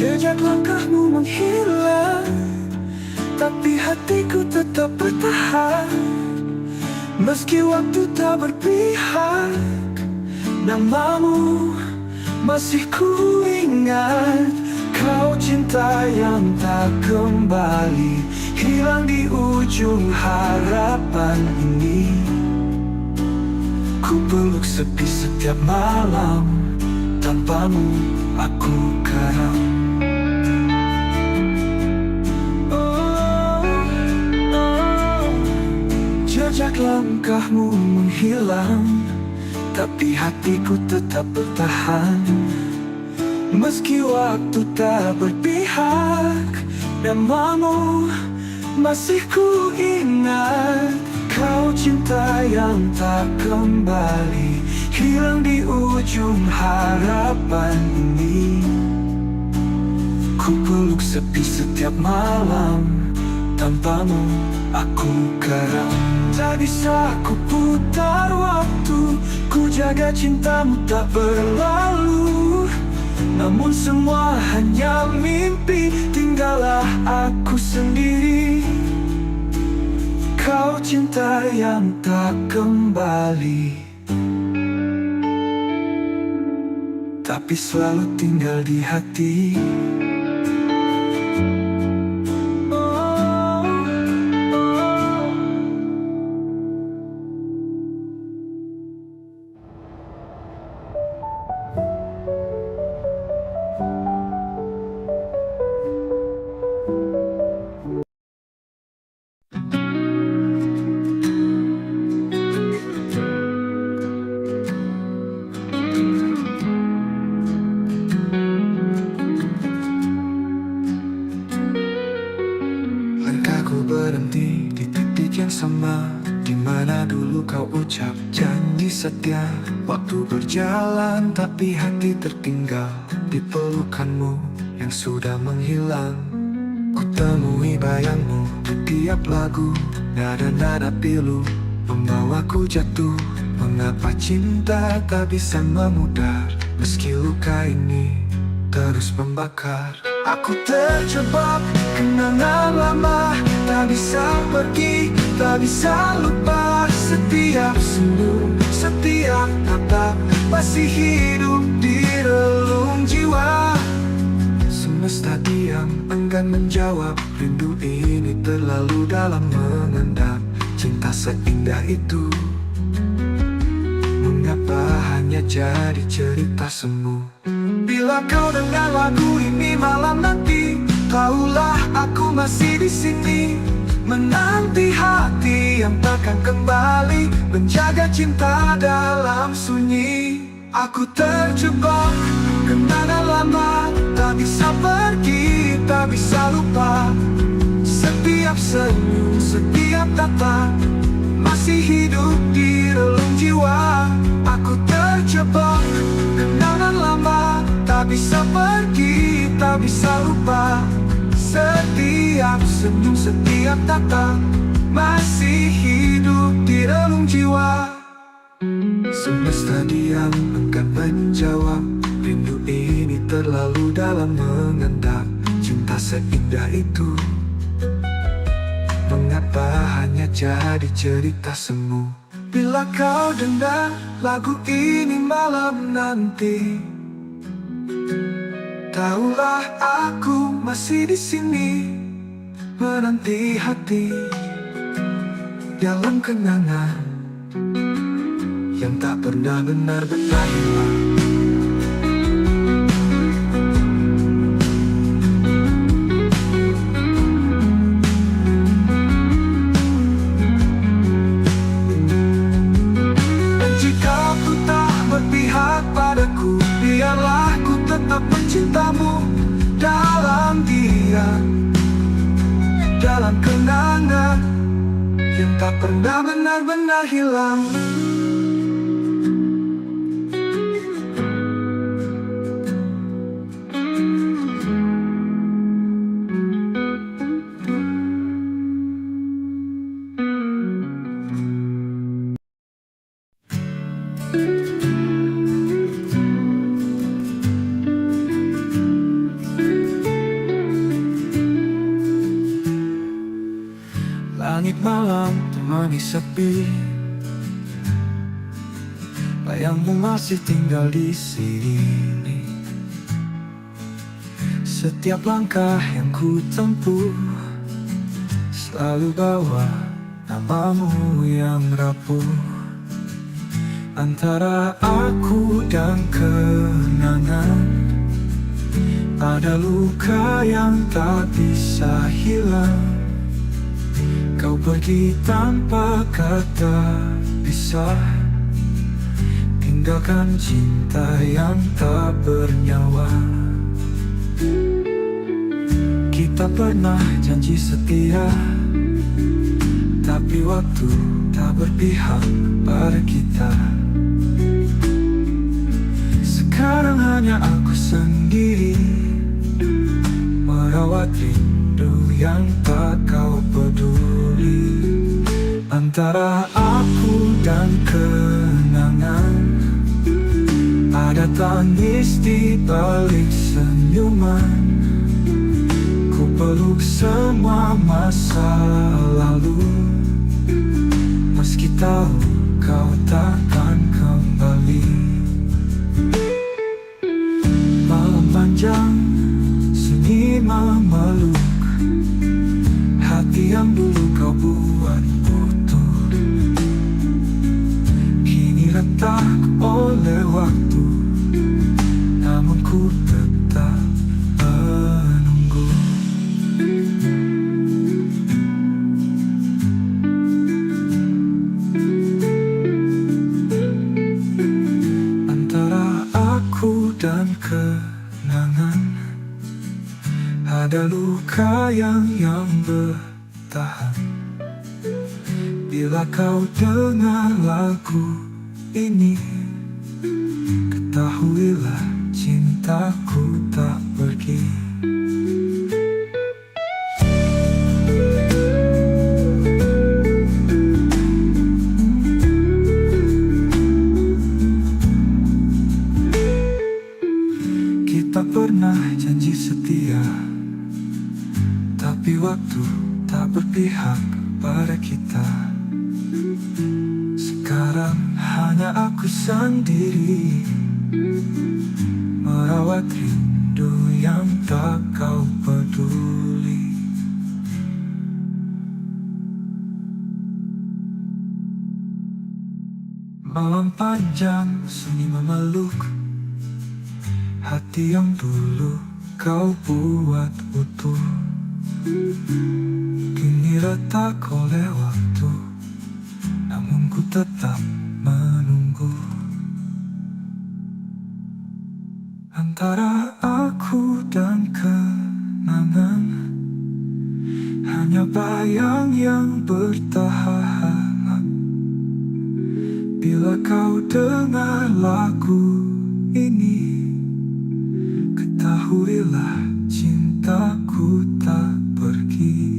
Jejak langkahmu menghilang, tapi hatiku tetap bertahan. Meski waktu tak berpihak, namamu masih ku ingat. Kau cinta yang tak kembali, hilang di ujung harapan ini. Ku peluk sepi setiap malam, tanpamu aku karam. Jejak langkahmu menghilang, tapi hatiku tetap bertahan. Meski waktu tak berpihak, namamu masih ku ingat. Kau cinta yang tak kembali, hilang di ujung harapan ini. Ku peluk sepi setiap malam, tanpamu aku karam. Tak bisa ku putar waktu, ku jaga cintamu tak berlalu. Namun semua hanya mimpi, tinggallah aku sendiri. Kau cinta yang tak kembali, tapi selalu tinggal di hati. Langkahku berhenti di titik yang sama, di mana dulu kau ucap janji setia. Waktu berjalan tapi hati tertinggal di pelukanmu yang sudah menghilang. Ku temui bayangmu di tiap lagu, nada-nada pilu membawaku jatuh. Mengapa cinta tak bisa memudar, meski luka ini terus membakar. Aku terjebak kenangan lama, tak bisa pergi, tak bisa lupa. Setiap senyum, setiap tatap masih hidup di relung jiwa. Semesta diam, enggan menjawab. Rindu ini terlalu dalam mengendap. Cinta seindah itu, mengapa hanya jadi cerita semu? Bila kau dengar lagu ini malam nanti, tahulah aku masih di sini, menanti hati yang takkan kembali, menjaga cinta dalam sunyi. Aku terjebak kenangan lama, tak bisa pergi, tak bisa lupa. Setiap senyum, setiap tatap masih hidup di relung jiwa. Aku terjebak kenangan lama, tak bisa pergi, tak bisa lupa. Setiap senyum, setiap tatap masih hidup di relung jiwa. Semesta diam, enggan menjawab. Rindu ini terlalu dalam mengendap. Cinta seindah itu, mengapa hanya jadi cerita semu? Bila kau dengar lagu ini malam nanti, tahulah aku masih di sini, menanti hati dalam kenangan yang tak pernah benar-benar hilang. Padaku, biarlah ku tetap mencintamu dalam diam, dalam kenangan yang tak pernah benar-benar hilang. Langit malam temani sepi, bayangmu masih tinggal di sini. Setiap langkah yang ku tempuh selalu bawa namamu yang rapuh. Antara aku dan kenangan ada luka yang tak bisa hilang. Kau pergi tanpa kata pisah, tinggalkan cinta yang tak bernyawa. Kita pernah janji setia, tapi waktu tak berpihak pada kita. Sekarang hanya aku sendiri merawat rindu yang tak kau peduli. Antara aku dan kenangan, ada tangis di balik senyuman. Ku peluk semua masa lalu, meski tahu kau takkan kembali. Malam panjang, sunyi memeluk hati yang dulu kau buat utuh. Kini retak oleh waktu, namun ku tetap menunggu. Antara aku dan kenangan, ada luka yang bertahan. Bila kau dengar lagu ini, ketahuilah cintaku tak pergi. Kita pernah janji setia, tapi waktu tak berpihak pada kita. Sekarang hanya aku sendiri merawat rindu yang tak kau peduli. Malam panjang, sunyi memeluk hati yang dulu kau buat utuh. Kini retak oleh waktu, namun ku tetap menunggu. Antara aku dan kenangan, hanya bayang yang bertahan. Bila kau dengar lagu ini, ketahuilah cintaku tak pergi.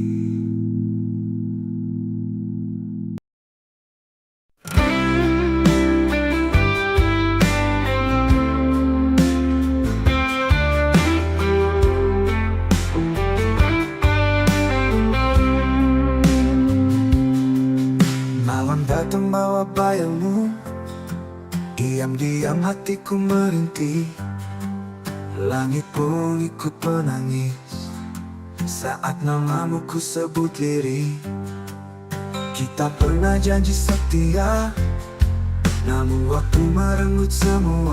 Malam datang bawa bayangmu, diam-diam hatiku merintih. Langit pun ikut menangis saat namamu ku sebut lirih. Kita pernah janji setia, namun waktu merenggut semua.